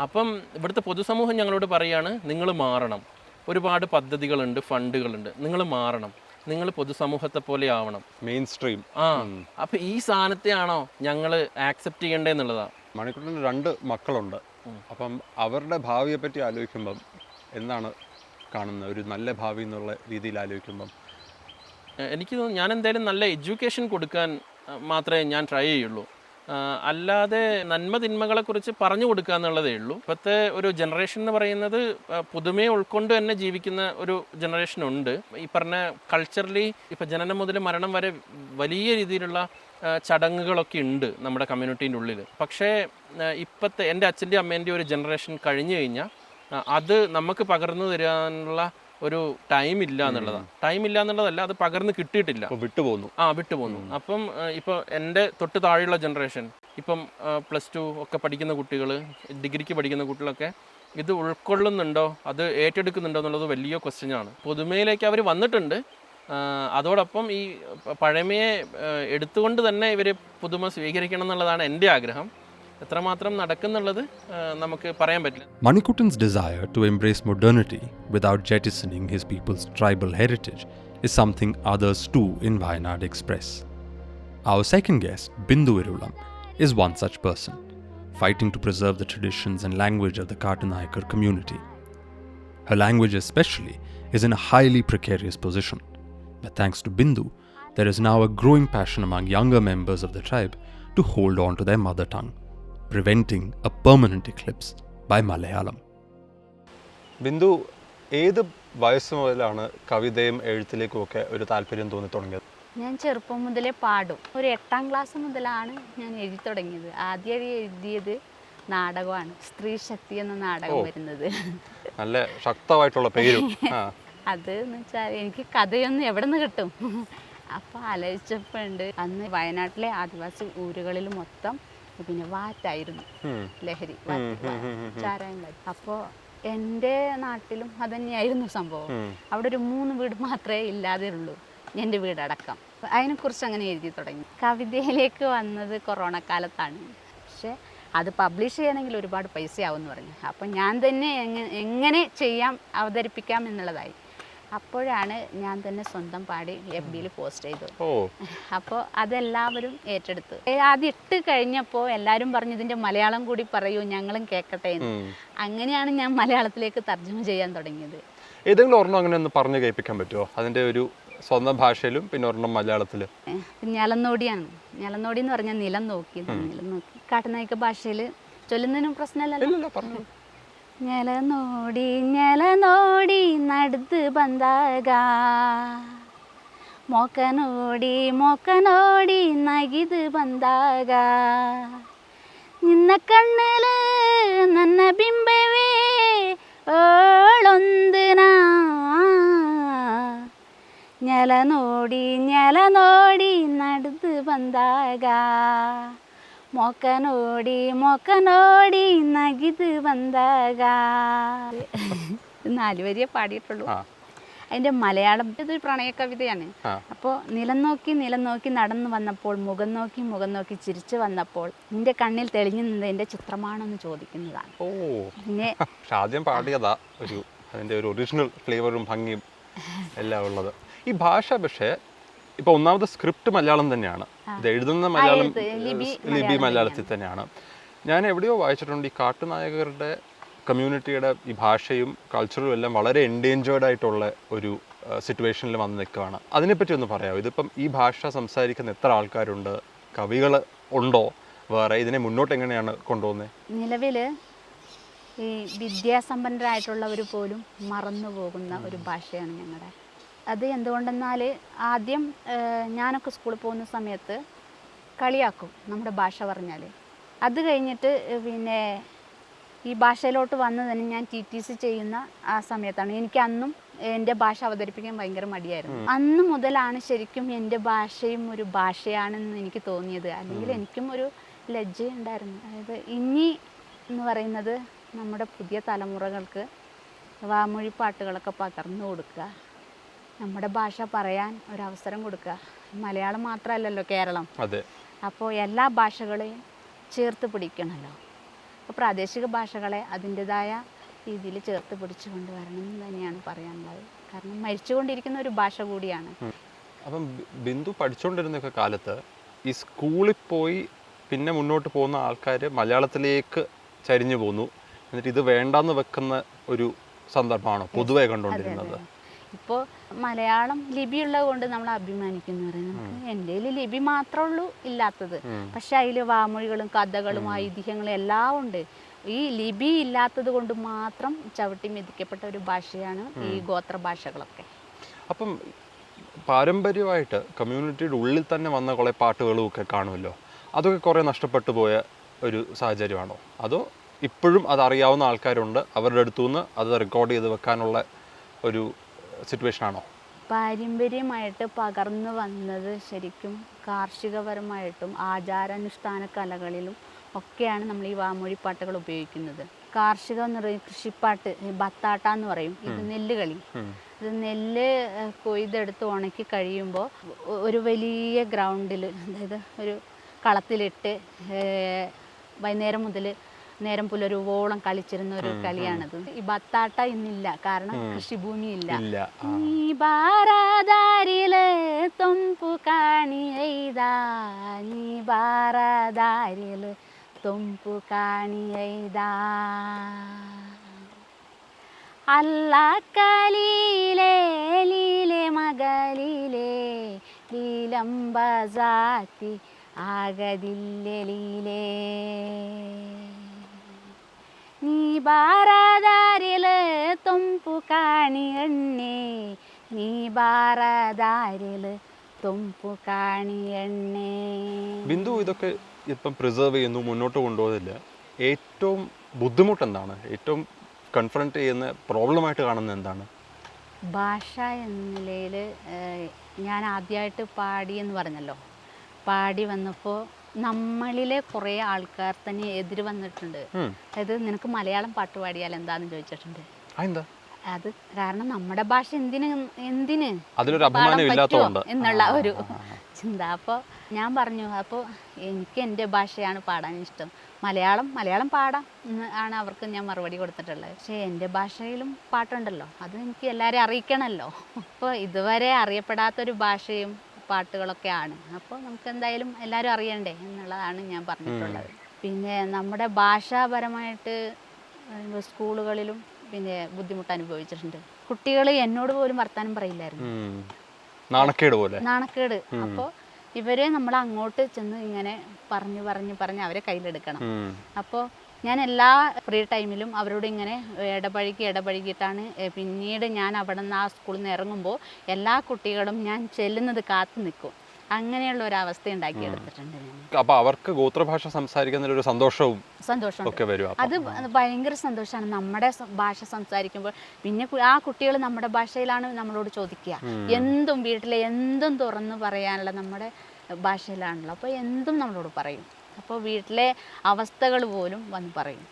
അപ്പം ഇവിടുത്തെ പൊതുസമൂഹം ഞങ്ങളോട് പറയാണ്, നിങ്ങൾ മാറണം, ഒരുപാട് പദ്ധതികളുണ്ട്, ഫണ്ടുകളുണ്ട്, നിങ്ങൾ മാറണം, നിങ്ങൾ പൊതുസമൂഹത്തെ പോലെ ആവണം, മെയിൻ സ്ട്രീം. അപ്പം ഈ സാധനത്തെയാണോ ഞങ്ങൾ ആക്സെപ്റ്റ് ചെയ്യേണ്ടതെന്നുള്ളതാണ്. മണിക്കുട്ടന് 2 മക്കളുണ്ട്. അപ്പം അവരുടെ ഭാവിയെ പറ്റി ആലോചിക്കുമ്പം എന്താണ് കാണുന്നത്? ഒരു നല്ല ഭാവി എന്നുള്ള രീതിയിൽ ആലോചിക്കുമ്പം എനിക്ക് തോന്നുന്നു ഞാൻ എന്തായാലും നല്ല എഡ്യൂക്കേഷൻ കൊടുക്കാൻ മാത്രമേ ഞാൻ ട്രൈ ചെയ്യുള്ളൂ. അല്ലാതെ നന്മ തിന്മകളെക്കുറിച്ച് പറഞ്ഞു കൊടുക്കുക എന്നുള്ളതേ ഉള്ളൂ. ഇപ്പോഴത്തെ ഒരു ജനറേഷൻ എന്ന് പറയുന്നത് പുതുമയെ ഉൾക്കൊണ്ട് തന്നെ ജീവിക്കുന്ന ഒരു ജനറേഷനുണ്ട്. ഈ പറഞ്ഞ കൾച്ചറലി ഇപ്പം ജനനം മുതൽ മരണം വരെ വലിയ രീതിയിലുള്ള ചടങ്ങുകളൊക്കെ ഉണ്ട് നമ്മുടെ കമ്മ്യൂണിറ്റീൻ്റെ ഉള്ളിൽ. പക്ഷേ ഇപ്പോഴത്തെ എൻ്റെ അച്ഛൻ്റെ അമ്മേൻ്റെ ഒരു ജനറേഷൻ കഴിഞ്ഞു കഴിഞ്ഞാൽ അത് നമുക്ക് പകർന്നു തരാനുള്ള ഒരു ടൈം ഇല്ല എന്നുള്ളതല്ല, അത് പകർന്ന് കിട്ടിയിട്ടില്ല, വിട്ടുപോകുന്നു. അപ്പം ഇപ്പോൾ എൻ്റെ തൊട്ട് താഴെയുള്ള ജനറേഷൻ ഇപ്പം +2 ഒക്കെ പഠിക്കുന്ന കുട്ടികൾ, ഡിഗ്രിക്ക് പഠിക്കുന്ന കുട്ടികളൊക്കെ ഇത് ഉൾക്കൊള്ളുന്നുണ്ടോ, അത് ഏറ്റെടുക്കുന്നുണ്ടോ എന്നുള്ളത് വലിയ ക്വസ്റ്റ്യനാണ്. പുതുമയിലേക്ക് അവർ വന്നിട്ടുണ്ട്. അതോടൊപ്പം ഈ പഴമയെ എടുത്തുകൊണ്ട് തന്നെ ഇവർ പുതുമ സ്വീകരിക്കണം എന്നുള്ളതാണ് എൻ്റെ ആഗ്രഹം. എത്രമാത്രം നടക്കുന്നുള്ളത് നമുക്ക് പറയാൻ പറ്റില്ല. Manikuttan's desire to embrace modernity without jettisoning his people's tribal heritage is something others too in Wayanad express. Our second guest, Bindu Irulam, is one such person, fighting to preserve the traditions and language of the Kattanayakar community. Her language especially is in a highly precarious position, but thanks to Bindu, there is now a growing passion among younger members of the tribe to hold on to their mother tongue, preventing a permanent eclipse by Malayalam. Bindu, ഏത് വയസ്സ് മുതലാണ് കവിതയും എഴുത്തിലേക്കും ഒക്കെ ഒരു താല്പര്യം തോന്നി തുടങ്ങിയത്? ഞാൻ ചെറുപ്പം മുതലേ പാടും. ഒരു 8ാം ക്ലാസ് മുതലാണ് ഞാൻ എഴുതി തുടങ്ങിയത്. ആദ്യം എഴുതിയത് നാടകമാണ്, സ്ത്രീ ശക്തി എന്ന നാടകം വരുന്നത്. നല്ല ശക്തമായിട്ടുള്ള പേരും. അത് എന്ന് വെച്ചാൽ എനിക്ക് കഥയൊന്നും എവിടെ നിന്ന് കിട്ടും? അപ്പോൾ ആലോചിച്ചപ്പോൾ ഉണ്ട്, അന്ന് വയനാട്ടിലെ ആദിവാസി ഊരുകളിൽ മൊത്തം പിന്നെ വാറ്റായിരുന്നു ലഹരി, ചാരായം. അപ്പോൾ എൻ്റെ നാട്ടിലും അത് തന്നെയായിരുന്നു സംഭവം. അവിടെ ഒരു 3 വീട് മാത്രമേ ഇല്ലാതെ ഉള്ളൂ, എൻ്റെ വീടടക്കം. അതിനെക്കുറിച്ച് അങ്ങനെ എഴുതി തുടങ്ങി. കവിതയിലേക്ക് വന്നത് കൊറോണ കാലത്താണ്. പക്ഷേ അത് പബ്ലിഷ് ചെയ്യണമെങ്കിൽ ഒരുപാട് പൈസയാവും എന്ന് പറഞ്ഞു. അപ്പോൾ ഞാൻ തന്നെ എങ്ങനെ ചെയ്യാം, അവതരിപ്പിക്കാം എന്നുള്ളതായി. അപ്പോഴാണ് ഞാൻ തന്നെ സ്വന്തം പാടി FBയിൽ പോസ്റ്റ് ചെയ്തത്. അപ്പോൾ അതെല്ലാവരും ഏറ്റെടുത്തു. ആദ്യം ഇട്ട് കഴിഞ്ഞപ്പോൾ എല്ലാവരും പറഞ്ഞു ഇതിൻ്റെ മലയാളം കൂടി പറയൂ, ഞങ്ങളും കേൾക്കട്ടെ എന്ന്. അങ്ങനെയാണ് ഞാൻ മലയാളത്തിലേക്ക് തർജ്ജമ ചെയ്യാൻ തുടങ്ങിയത്. ഏതെങ്കിലും ഒരെണ്ണം അങ്ങനെ ഒന്ന് പറഞ്ഞു കേൾപ്പിക്കാൻ പറ്റുമോ? അതിൻ്റെ ഒരു സ്വന്തം ഭാഷയിലും പിന്നെ ഒരെണ്ണം മലയാളത്തിൽ. ഞലന്നോടിയാണ്. ഞലന്നോടി എന്ന് പറഞ്ഞാൽ നിലം നോക്കി. കാട്ടുനായിക്ക ഭാഷയിൽ ചൊല്ലുന്നതിനും പ്രശ്നമല്ലല്ലോ. ഞലനോടി ഞലനോടി നടുത്ത് ಬಂದಾಗ ಮೊಕನೋಡಿ ಮೊಕನೋಡಿ ನಗಿದು ಬಂದಾಗ ನಿನ್ನ ಕಣ್ಣಲ್ಲಿ ನನ್ನ ಬಿಂಬವೇ ಓಳೊಂದು ನಾ ഞലനോടി ഞലനോടി നടുത്ത് ಬಂದಾಗ ಮೊಕನೋಡಿ ಮೊಕನೋಡಿ ನಗಿದು ಬಂದಾಗ. 4 വരിയെ പാടിയിട്ടുള്ളൂ. അതിൻ്റെ മലയാളം ഇതൊരു പ്രണയ കവിതയാണ്. അപ്പോൾ നിലം നോക്കി നടന്നു വന്നപ്പോൾ, മുഖം നോക്കി ചിരിച്ചു വന്നപ്പോൾ, നിന്റെ കണ്ണിൽ തെളിഞ്ഞു നിന്നത് എൻ്റെ ചിത്രമാണെന്ന് ചോദിക്കുന്നതാണ്. പിന്നെ ആദ്യം പാടിയതാ അതിൻ്റെ ഒരു ഒറിജിനൽ ഫ്ലേവറും ഭംഗിയും എല്ലാം ഉള്ളത്. ഈ ഭാഷ പക്ഷേ ഇപ്പോൾ ഒന്നാമത് സ്ക്രിപ്റ്റ് മലയാളം തന്നെയാണ്, ഇത് എഴുതുന്ന ലിപി മലയാളത്തിൽ തന്നെയാണ്. ഞാൻ എവിടെയോ വായിച്ചിട്ടുണ്ട്, ഈ കാട്ടുനായകരുടെ കമ്മ്യൂണിറ്റിയുടെ ഈ ഭാഷയും കൾച്ചറും എല്ലാം വളരെ എൻഡേഞ്ചേർഡ് ആയിട്ടുള്ള ഒരു സിറ്റുവേഷനിൽ വന്ന് നിൽക്കുകയാണ്. അതിനെപ്പറ്റി ഒന്ന് പറയാമോ? ഇതിപ്പം ഈ ഭാഷ സംസാരിക്കുന്ന എത്ര ആൾക്കാരുണ്ട്, കവികൾ ഉണ്ടോ, വേറെ ഇതിനെ മുന്നോട്ട് എങ്ങനെയാണ് കൊണ്ടുപോകുന്നത്? നിലവിൽ ഈ വിദ്യാസമ്പന്നരായിട്ടുള്ളവർ പോലും മറന്നു പോകുന്ന ഒരു ഭാഷയാണ് ഞങ്ങളുടെ. അത് എന്തുകൊണ്ടെന്നാൽ ആദ്യം ഞാനൊക്കെ സ്കൂളിൽ പോകുന്ന സമയത്ത് കളിയാക്കും നമ്മുടെ ഭാഷ പറഞ്ഞാൽ. അത് കഴിഞ്ഞിട്ട് പിന്നെ ഈ ഭാഷയിലോട്ട് വന്ന് തന്നെ ഞാൻ TTC ചെയ്യുന്ന ആ സമയത്താണ് എനിക്ക് അന്നും എൻ്റെ ഭാഷ അവതരിപ്പിക്കാൻ ഭയങ്കര മടിയായിരുന്നു. അന്ന് മുതലാണ് ശരിക്കും എൻ്റെ ഭാഷയും ഒരു ഭാഷയാണെന്ന് എനിക്ക് തോന്നിയത്. അല്ലെങ്കിൽ എനിക്കും ഒരു ലജ്ജ ഉണ്ടായിരുന്നു. അതായത് ഇനി എന്ന് പറയുന്നത് നമ്മുടെ പുതിയ തലമുറകൾക്ക് വാമൊഴി പാട്ടുകളൊക്കെ പകർന്നു കൊടുക്കുക, നമ്മുടെ ഭാഷ പറയാൻ ഒരവസരം കൊടുക്കുക. മലയാളം മാത്രമല്ലല്ലോ കേരളം. അതെ. അപ്പോൾ എല്ലാ ഭാഷകളെയും ചേർത്ത് പിടിക്കണമല്ലോ. അപ്പോൾ പ്രാദേശിക ഭാഷകളെ അതിൻ്റെതായ രീതിയിൽ ചേർത്ത് പിടിച്ചു കൊണ്ടുവരണം എന്ന് തന്നെയാണ് പറയാനുള്ളത്. കാരണം മരിച്ചുകൊണ്ടിരിക്കുന്ന ഒരു ഭാഷ കൂടിയാണ്. അപ്പം ബിന്ദു പഠിച്ചുകൊണ്ടിരുന്നൊക്കെ കാലത്ത് ഈ സ്കൂളിൽ പോയി പിന്നെ മുന്നോട്ട് പോകുന്ന ആൾക്കാർ മലയാളത്തിലേക്ക് ചരിഞ്ഞു പോന്നു, എന്നിട്ട് ഇത് വേണ്ടാന്ന് വെക്കുന്ന ഒരു സന്ദർഭമാണോ പൊതുവെ കണ്ടുകൊണ്ടിരുന്നത്? ഇപ്പോൾ മലയാളം ലിപി ഉള്ളത് കൊണ്ട് നമ്മൾ അഭിമാനിക്കുന്നു പറയുന്നത്. നമുക്ക് എൻ്റെ ലിപി മാത്രമേ ഉള്ളൂ ഇല്ലാത്തത്. പക്ഷെ അതിൽ വാമൊഴികളും കഥകളും ഐതിഹ്യങ്ങളും എല്ലാം ഉണ്ട്. ഈ ലിപി ഇല്ലാത്തത് കൊണ്ട് മാത്രം ചവിട്ടി മെതിക്കപ്പെട്ട ഒരു ഭാഷയാണ് ഈ ഗോത്ര ഭാഷകളൊക്കെ. അപ്പം പാരമ്പര്യമായിട്ട് കമ്മ്യൂണിറ്റിയുടെ ഉള്ളിൽ തന്നെ വന്ന കുറേ പാട്ടുകളും ഒക്കെ കാണുമല്ലോ, അതൊക്കെ കുറേ നഷ്ടപ്പെട്ടു പോയ ഒരു സാഹചര്യമാണോ? അതോ ഇപ്പോഴും അതറിയാവുന്ന ആൾക്കാരുണ്ട്, അവരുടെ അടുത്തുനിന്ന് അത് റെക്കോർഡ് ചെയ്ത് വെക്കാനുള്ള ഒരു സിറ്റുവേഷനാണോ? പാരമ്പര്യമായിട്ട് പകർന്നു വന്നത് ശരിക്കും കാർഷികപരമായിട്ടും ആചാരാനുഷ്ഠാന കലകളിലും ഒക്കെയാണ് നമ്മൾ ഈ വാമൊഴി പാട്ടുകൾ ഉപയോഗിക്കുന്നത്. കാർഷികം എന്ന് പറയും കൃഷിപ്പാട്ട്, ബത്താട്ട എന്ന് പറയും. ഇത് നെല്ല് കളി. ഇത് നെല്ല് കൊയ്തെടുത്ത് ഉണക്കി കഴിയുമ്പോൾ ഒരു വലിയ ഗ്രൗണ്ടിൽ, അതായത് ഒരു കളത്തിലിട്ട് വൈകുന്നേരം മുതൽ നേരം പുലരുവോളം കളിച്ചിരുന്ന ഒരു കളിയാണത്. ഈ ബത്താട്ട ഇന്നില്ല, കാരണം കൃഷിഭൂമി ഇല്ല. നീ ബാറാദാരില് തൊമ്പു കാണി എയ്താ, നീ ബാറാദാരില് തൊമ്പു കാണി എയ്താ, അല്ലാക്കലീലേ ലീലെ മകളിലേ ലീലംബസാത്തി ആഗതില്ലേ, നീ ബാറാദാരില് തൊമ്പു കാണി എണ്ണേ, നീ ബാറാദാരില് തൊമ്പു കാണി എണ്ണേ. ബിന്ദു ഇതൊക്കെ ഇപ്പം പ്രിസർവ് ചെയ്യുന്നു, മുന്നോട്ട് കൊണ്ടുപോകുന്നില്ല. ഏറ്റവും ബുദ്ധിമുട്ട് എന്താണ്? ഏറ്റവും കൺഫ്രണ്ട് ചെയ്യുന്ന പ്രോബ്ലമായിട്ട് കാണുന്നത് എന്താണ്? ഭാഷ എന്ന നിലയിൽ ഞാൻ ആദ്യമായിട്ട് പാടിയെന്ന് പറഞ്ഞല്ലോ. പാടി വന്നപ്പോൾ നമ്മളിലെ കുറേ ആൾക്കാർ തന്നെ എതിര് വന്നിട്ടുണ്ട്. അതായത് നിനക്ക് മലയാളം പാട്ട് പാടിയാൽ എന്താന്ന് ചോദിച്ചിട്ടുണ്ട്. അത് കാരണം നമ്മുടെ ഭാഷ എന്തിന് എന്നുള്ള ഒരു ചിന്ത. അപ്പോൾ ഞാൻ പറഞ്ഞു, അപ്പോൾ എനിക്ക് എൻ്റെ ഭാഷയാണ് പാടാൻ ഇഷ്ടം, മലയാളം പാടാം എന്ന് ആണ് അവർക്ക് ഞാൻ മറുപടി കൊടുത്തിട്ടുള്ളത്. പക്ഷേ എൻ്റെ ഭാഷയിലും പാട്ടുണ്ടല്ലോ, അത് എനിക്ക് എല്ലാവരെയും അറിയിക്കണമല്ലോ. അപ്പോൾ ഇതുവരെ അറിയപ്പെടാത്തൊരു ഭാഷയും പാട്ടുകളൊക്കെ ആണ്. അപ്പോൾ നമുക്ക് എന്തായാലും എല്ലാവരും അറിയണ്ടേ എന്നുള്ളതാണ് ഞാൻ പറഞ്ഞിട്ടുള്ളത്. പിന്നെ നമ്മുടെ ഭാഷാപരമായിട്ട് സ്കൂളുകളിലും പിന്നെ ബുദ്ധിമുട്ട് അനുഭവിച്ചിട്ടുണ്ട്. കുട്ടികൾ എന്നോട് പോലും വർത്താനം പറയില്ലായിരുന്നു, നാണക്കേട്. അപ്പോൾ ഇവരെ നമ്മൾ അങ്ങോട്ട് ചെന്ന് ഇങ്ങനെ പറഞ്ഞ് അവരെ കയ്യിലെടുക്കണം. അപ്പോൾ ഞാൻ എല്ലാ ഫ്രീ ടൈമിലും അവരോട് ഇങ്ങനെ ഇടപഴകിയിട്ടാണ് പിന്നീട് ഞാൻ അവിടെ നിന്ന് ആ സ്കൂളിൽ നിന്ന് ഇറങ്ങുമ്പോൾ എല്ലാ കുട്ടികളും ഞാൻ ചെല്ലുന്നത് കാത്തു നിൽക്കും. അങ്ങനെയുള്ള ഒരു അവസ്ഥ ഉണ്ടാക്കിയെടുത്തിട്ടുണ്ട് ഞാൻ. അപ്പോൾ അവർക്ക് ഗോത്രഭാഷ സംസാരിക്കുന്ന ഒരു സന്തോഷം ഒക്കെ വരും. അത് ഭയങ്കര സന്തോഷമാണ് നമ്മുടെ ഭാഷ സംസാരിക്കുമ്പോൾ. പിന്നെ ആ കുട്ടികൾ നമ്മുടെ ഭാഷയിലാണ് നമ്മളോട് ചോദിക്കുക. എന്തും വീട്ടിലെ എന്തും തുറന്ന് പറയാനുള്ള നമ്മുടെ ഭാഷയിലാണല്ലോ. അപ്പോൾ എന്തും നമ്മളോട് പറയും. അപ്പോൾ വീട്ടിലെ അവസ്ഥകൾ പോലും വന്ന് പറയും.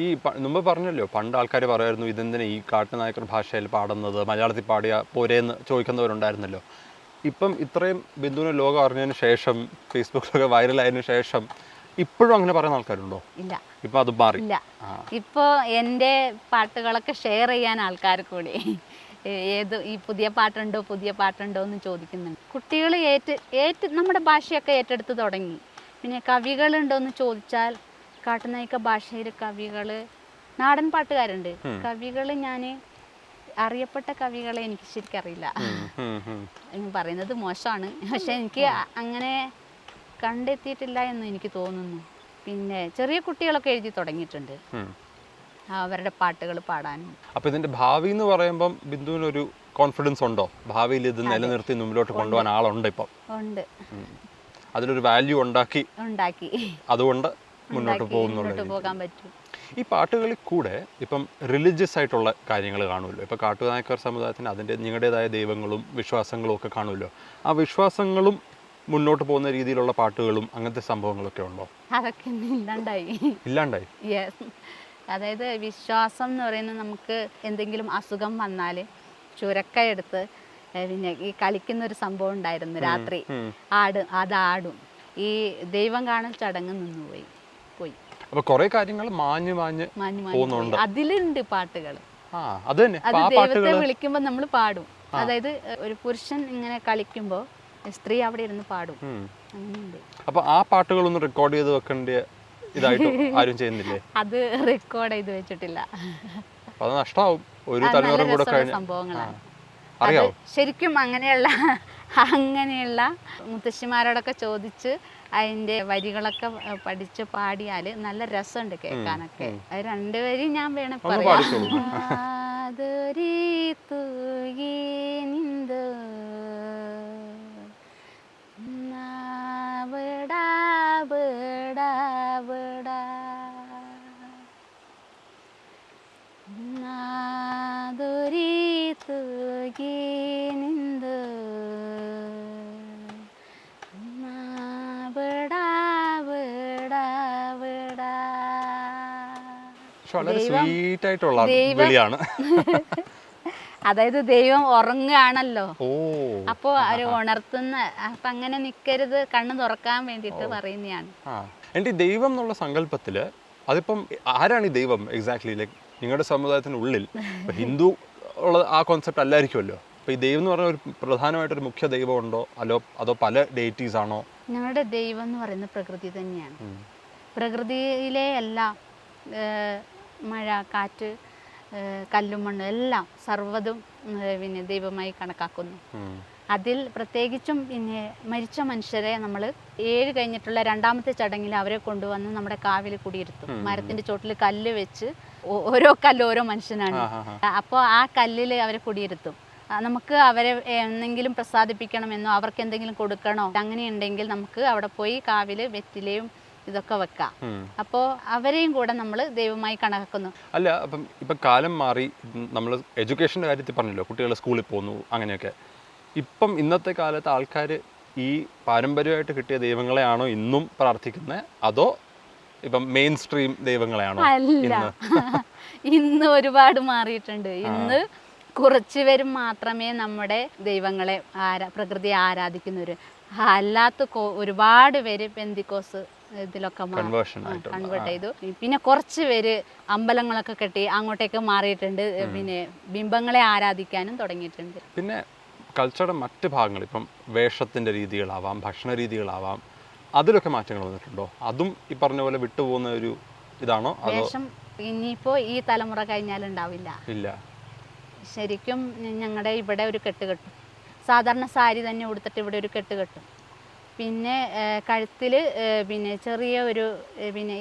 ഈ മുമ്പ് പറഞ്ഞല്ലോ, പണ്ട് ആൾക്കാർ പറയുമായിരുന്നു ഇതെന്തിനാ ഈ കാട്ടുനായക്കർ ഭാഷയിൽ പാടുന്നത്, മലയാളത്തിൽ പാടിയ പോരേന്ന് ചോദിക്കുന്നവരുണ്ടായിരുന്നല്ലോ. ഇപ്പം ഇത്രയും ബിന്ദുവിനെ ലോകം അറിഞ്ഞതിന് ശേഷം, ഫേസ്ബുക്കിലൊക്കെ വൈറലായതിനു ശേഷം ഇപ്പോഴും അങ്ങനെ പറയുന്ന ആൾക്കാരുണ്ടോ? ഇല്ല, ഇപ്പം അത് മാറി. ഇല്ല. ഇപ്പോൾ എൻ്റെ പാട്ടുകളൊക്കെ ഷെയർ ചെയ്യാൻ ആൾക്കാർ കൂടി ഈ പുതിയ പാട്ടുണ്ടോ എന്ന് ചോദിക്കുന്നുണ്ട്. കുട്ടികൾ നമ്മുടെ ഭാഷയൊക്കെ ഏറ്റെടുത്ത് തുടങ്ങി. പിന്നെ കവികളുണ്ടോയെന്ന് ചോദിച്ചാൽ കാട്ടുനായിക്ക ഭാഷയിൽ കവികൾ നാടൻ പാട്ടുകാരുണ്ട്. കവികൾ ഞാൻ അറിയപ്പെട്ട കവികളെ എനിക്ക് ശരിക്കും അറിയില്ല. ഞാൻ പറയുന്നത് മോശമാണ്, പക്ഷെ എനിക്ക് അങ്ങനെ കണ്ടെത്തിയിട്ടില്ല എന്ന് എനിക്ക് തോന്നുന്നു. പിന്നെ ചെറിയ കുട്ടികളൊക്കെ എഴുതി തുടങ്ങിയിട്ടുണ്ട് അവരുടെ പാട്ടുകൾ പാടാനും. അപ്പോൾ ഇതിന്റെ ഭാവി എന്ന് പറയുമ്പം ബിന്ദുവിനൊരു കോൺഫിഡൻസ് ഉണ്ടോ? ഭാവിയിൽ ഇത് നിലനിർത്തി മുമ്പിലോട്ട് കൊണ്ടുപോകാൻ ആളുണ്ട് ഇപ്പം? ഉണ്ട്. അതിലൊരു വാല്യൂ ഉണ്ടാക്കി അതുകൊണ്ട് മുന്നോട്ട് പോകാൻ പറ്റും. ഈ പാട്ടുകളിൽ കൂടെ ഇപ്പം റിലീജിയസ് ആയിട്ടുള്ള കാര്യങ്ങൾ കാണുമല്ലോ. ഇപ്പം കാട്ടുനായ്ക്കർ സമുദായത്തിന് അതിൻ്റെ നിങ്ങളുടേതായ ദൈവങ്ങളും വിശ്വാസങ്ങളും ഒക്കെ കാണുമല്ലോ. ആ വിശ്വാസങ്ങളും മുന്നോട്ട് പോകുന്ന രീതിയിലുള്ള പാട്ടുകളും അങ്ങനത്തെ സംഭവങ്ങളൊക്കെ ഉണ്ടോ? അതൊക്കെ ഇല്ലാണ്ടായി. അതായത് വിശ്വാസം എന്ന് പറയുന്നത്, നമുക്ക് എന്തെങ്കിലും അസുഖം വന്നാൽ ചുരക്ക എടുത്ത് പിന്നെ ഈ കളിക്കുന്ന ഒരു സംഭവം ഉണ്ടായിരുന്നു രാത്രി. അതാടും. ഈ ദൈവം കാണൽ ചടങ്ങ് നിന്നുപോയി. അപ്പൊ കുറെ കാര്യങ്ങൾ മാഞ്ഞു പോകുന്നുണ്ട്. അതിലുണ്ട് പാട്ടുകൾ. അത് ദൈവത്തെ വിളിക്കുമ്പോ നമ്മൾ പാടും. അതായത് ഒരു പുരുഷൻ ഇങ്ങനെ കളിക്കുമ്പോ സ്ത്രീ അവിടെ ഇരുന്ന് പാടും. അങ്ങനെയുണ്ട്. അപ്പൊ ആ പാട്ടുകളൊന്നും റെക്കോർഡ് ചെയ്ത് വെക്കേണ്ട ഇതായിട്ട് ആരും ചെയ്യുന്നില്ലേ? അത് റെക്കോർഡ് ചെയ്ത് വെച്ചിട്ടില്ല. അത് നഷ്ടമാവും. ഒരു തലമുറ കൂടെ കഴിഞ്ഞ സംഭവങ്ങളാണ്. അറിയാവോ? ശരിക്കും അങ്ങനെയുള്ള മുത്തശ്ശിമാരോടൊക്കെ ചോദിച്ച് അതിന്റെ വരികളൊക്കെ പഠിച്ച് പാടിയാല് നല്ല രസമുണ്ട് കേൾക്കാനൊക്കെ. അത് രണ്ടുപേരും ഞാൻ വേണേ പറയാം. വളരെ സ്വീറ്റ് ആയിട്ടുള്ള വിളിയാണ്. അതായത് ദൈവം ഉറങ്ങുകയാണല്ലോ, അപ്പോ അവര് ഉണർത്തുന്ന, അപ്പൊ അങ്ങനെ നിക്കരുത്, കണ്ണ് തുറക്കാൻ വേണ്ടിട്ട് പറയുന്നതാണ്. എന്റെ ദൈവം എന്നുള്ള സങ്കല്പത്തില് അതിപ്പം ആരാണ് ഈ ദൈവം എക്സാക്ട്ലി? ലൈക്ക് നിങ്ങളുടെ സമുദായത്തിനുള്ളിൽ ഹിന്ദു ഉള്ള ആ കോൺസെപ്റ്റ് അല്ലായിരിക്കുമല്ലോ. അപ്പൊ ഈ ദൈവം എന്ന് പറഞ്ഞ ഒരു പ്രധാനമായിട്ടൊരു മുഖ്യ ദൈവം ഉണ്ടോ, അതോ പല ഡെയിറ്റീസ് ആണോ? ഞങ്ങളുടെ ദൈവം എന്ന് പറയുന്നത് പ്രകൃതി തന്നെയാണ്. പ്രകൃതിയിലെ എല്ലാം, മഴ, കാറ്റ്, കല്ലും മണ്ണും എല്ലാം സർവ്വതും പിന്നെ ദൈവമായി കണക്കാക്കുന്നു. അതിൽ പ്രത്യേകിച്ചും പിന്നെ മരിച്ച മനുഷ്യരെ നമ്മൾ 7 കഴിഞ്ഞിട്ടുള്ള 2ാമത്തെ ചടങ്ങിൽ അവരെ കൊണ്ടുവന്ന് നമ്മുടെ കാവിൽ കുടിയിരുത്തും. മരത്തിന്റെ ചോട്ടിൽ കല്ല് വെച്ച് ഓരോ കല്ല് ഓരോ മനുഷ്യനാണ്. അപ്പോൾ ആ കല്ലിൽ അവരെ കുടിയിരുത്തും. നമുക്ക് അവരെ എന്തെങ്കിലും പ്രസാദിപ്പിക്കണമെന്നോ അവർക്ക് എന്തെങ്കിലും കൊടുക്കണോ അങ്ങനെയുണ്ടെങ്കിൽ നമുക്ക് അവിടെ പോയി കാവിൽ വെറ്റിലയും ഇതൊക്കെ വെക്കാം. അപ്പോൾ അവരെയും കൂടെ നമ്മൾ ദൈവമായി കണക്കാക്കുന്നു. അല്ല, അപ്പം ഇപ്പം കാലം മാറി, നമ്മൾ എഡ്യൂക്കേഷൻ്റെ കാര്യത്തിൽ പറഞ്ഞല്ലോ, കുട്ടികൾ സ്കൂളിൽ പോകുന്നു അങ്ങനെയൊക്കെ. ഇപ്പം ഇന്നത്തെ കാലത്ത് ആൾക്കാർ ഈ പാരമ്പര്യമായിട്ട് കിട്ടിയ ദൈവങ്ങളെയാണോ ഇന്നും പ്രാർത്ഥിക്കുന്നത്, അതോ ഇപ്പം മെയിൻ സ്ട്രീം ദൈവങ്ങളെയാണോ? അല്ല, ഇന്ന് ഒരുപാട് മാറിയിട്ടുണ്ട്. ഇന്ന് കുറച്ച് പേരും മാത്രമേ നമ്മുടെ ദൈവങ്ങളെ പ്രകൃതിയെ ആരാധിക്കുന്നവർ. അല്ലാത്ത ഒരുപാട് പേര് പെന്തിക്കോസ് ഇതിലൊക്കെ കൺവേർട്ട് ചെയ്തു. പിന്നെ കുറച്ച് പേര് അമ്പലങ്ങളൊക്കെ കെട്ടി അങ്ങോട്ടേക്ക് മാറിയിട്ടുണ്ട്. പിന്നെ ബിംബങ്ങളെ ആരാധിക്കാനും തുടങ്ങിയിട്ടുണ്ട്. പിന്നെ കൾച്ചറുടെ മറ്റ് ഭാഗങ്ങൾ, ഇപ്പം വേഷത്തിൻ്റെ രീതികളാവാം, ഭക്ഷണ രീതികളാവാം, അതിലൊക്കെ മാറ്റങ്ങൾ വന്നിട്ടുണ്ടോ? അതും ഈ പറഞ്ഞ പോലെ വിട്ടുപോകുന്ന ഒരു ഇതാണോ? വേഷം ഇനിയിപ്പോ ഈ തലമുറ കഴിഞ്ഞാൽ ഉണ്ടാവില്ല. ഇല്ല. ശരിക്കും ഞങ്ങളുടെ ഇവിടെ ഒരു കെട്ട് കെട്ടും. സാധാരണ സാരി തന്നെ ഉടുത്തിട്ട് ഇവിടെ ഒരു കെട്ട് കെട്ടും. പിന്നെ കഴുത്തിൽ പിന്നെ ചെറിയ ഒരു പിന്നെ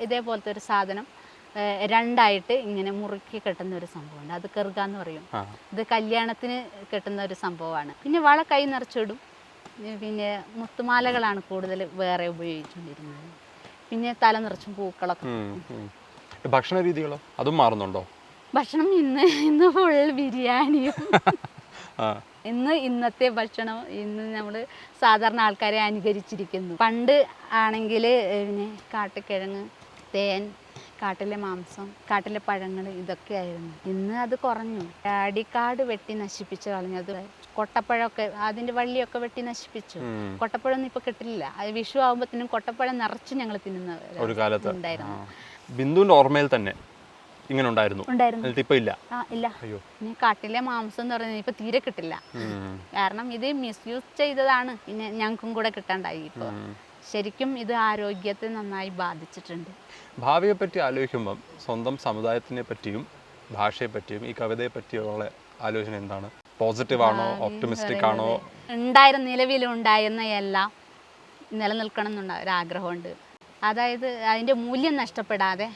ഇതേപോലത്തെ ഒരു സാധനം 2ആയിട്ട് ഇങ്ങനെ മുറുക്കി കെട്ടുന്ന ഒരു സംഭവമുണ്ട്. അത് കെറുക എന്ന് പറയും. ഇത് കല്യാണത്തിന് കെട്ടുന്ന ഒരു സംഭവമാണ്. പിന്നെ വള കൈ നിറച്ചിടും. പിന്നെ മുത്തുമാലകളാണ് കൂടുതൽ വേറെ ഉപയോഗിച്ചുകൊണ്ടിരുന്നത്. പിന്നെ തല നിറച്ചും പൂക്കളൊക്കെ. ഭക്ഷണ രീതികളോ അതും മാറുന്നുണ്ടോ? ഭക്ഷണം ഇന്ന് ഫുൾ ബിരിയാണിയും. ഇന്നത്തെ ഭക്ഷണം ഇന്ന് നമ്മൾ സാധാരണ ആൾക്കാരെ അനുകരിച്ചിരിക്കുന്നു. പണ്ട് ആണെങ്കിൽ പിന്നെ കാട്ടുകിഴങ്ങ്, തേൻ, കാട്ടിലെ മാംസം, കാട്ടിലെ പഴങ്ങൾ, ഇതൊക്കെ ആയിരുന്നു. ഇന്ന് അത് കുറഞ്ഞു. അടിക്കാട് വെട്ടി നശിപ്പിച്ച് കളഞ്ഞത്. കൊട്ടപ്പഴമൊക്കെ അതിൻ്റെ വള്ളിയൊക്കെ വെട്ടി നശിപ്പിച്ചു. കൊട്ടപ്പഴമൊന്നും ഇപ്പോൾ കിട്ടില്ല. അത് വിഷു ആകുമ്പോഴത്തേനും കൊട്ടപ്പഴം നിറച്ച് ഞങ്ങൾ തിന്നുന്ന ഒരു കാലത്ത് ഉണ്ടായിരുന്നു. ബിന്ദുവിൻ്റെ ഓർമ്മയിൽ തന്നെ ഇങ്ങനെ ഉണ്ടായിരുന്നു. ഇപ്പൊ ഇല്ല. ഇല്ല. കാട്ടിലെ മാംസം എന്ന് പറയുന്നത് ഇപ്പൊ തീരെ കിട്ടില്ല. കാരണം ഇത് മിസ്യൂസ് ചെയ്തതാണ്. പിന്നെ ഞങ്ങൾക്കും കൂടെ കിട്ടാണ്ടായി. ഇപ്പൊ ശരിക്കും ഇത് ആരോഗ്യത്തെ നന്നായി ബാധിച്ചിട്ടുണ്ട്. ഭാവിയെപ്പറ്റി ആലോചിക്കുമ്പം സ്വന്തം സമുദായത്തിനെ പറ്റിയും ഭാഷയെപ്പറ്റിയും ഈ കവിതയെ പറ്റിയുള്ള ആലോചന എന്താണ്? പോസിറ്റീവ് ആണോ, ഓപ്റ്റിമിസ്റ്റിക് ആണോ? നിലവിലുണ്ടായിരുന്ന എല്ലാം നിലനിൽക്കണം എന്നുള്ള ഒരാഗ്രഹമുണ്ട്. അതായത് അതിൻ്റെ മൂല്യം നഷ്ടപ്പെടാതെ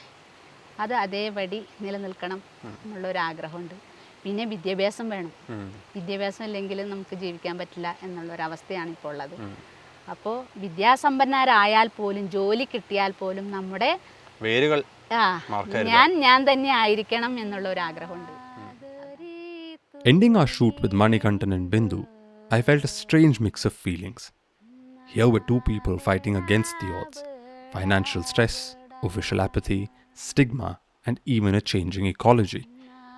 അത് അതേപടി നിലനിൽക്കണം എന്നുള്ളൊരാഗ്രഹമുണ്ട്. പിന്നെ വിദ്യാഭ്യാസം വേണം. വിദ്യാഭ്യാസം ഇല്ലെങ്കിൽ നമുക്ക് ജീവിക്കാൻ പറ്റില്ല എന്നുള്ളൊരവസ്ഥയാണ് ഇപ്പോൾ ഉള്ളത്. അപ്പോൾ വിദ്യാസമ്പന്നരായാൽ പോലും ജോലി കിട്ടിയാൽ പോലും നമ്മുടെ വേരുകൾ ഞാൻ തന്നെ ആയിരിക്കണം എന്നുള്ള ഒരു ആഗ്രഹമുണ്ട്. Ending our shoot with Manikantan and Bindu, I felt a strange mix of feelings. Here were two people fighting against the odds: financial stress, official apathy, stigma, and even a changing ecology,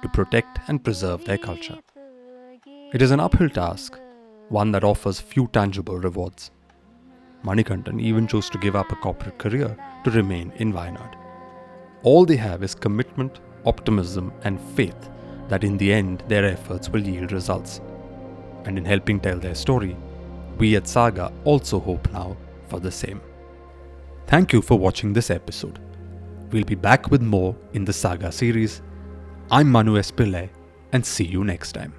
to protect and preserve their culture. It is an uphill task, one that offers few tangible rewards. Manikantan even chose to give up a corporate career to remain in Wayanad. All they have is commitment, optimism, and faith that in the end their efforts will yield results. And in helping tell their story, we at Saga also hope now for the same. Thank you for watching this episode. We'll be back with more in the Saga series. I'm Manu S. Pillai, and see you next time.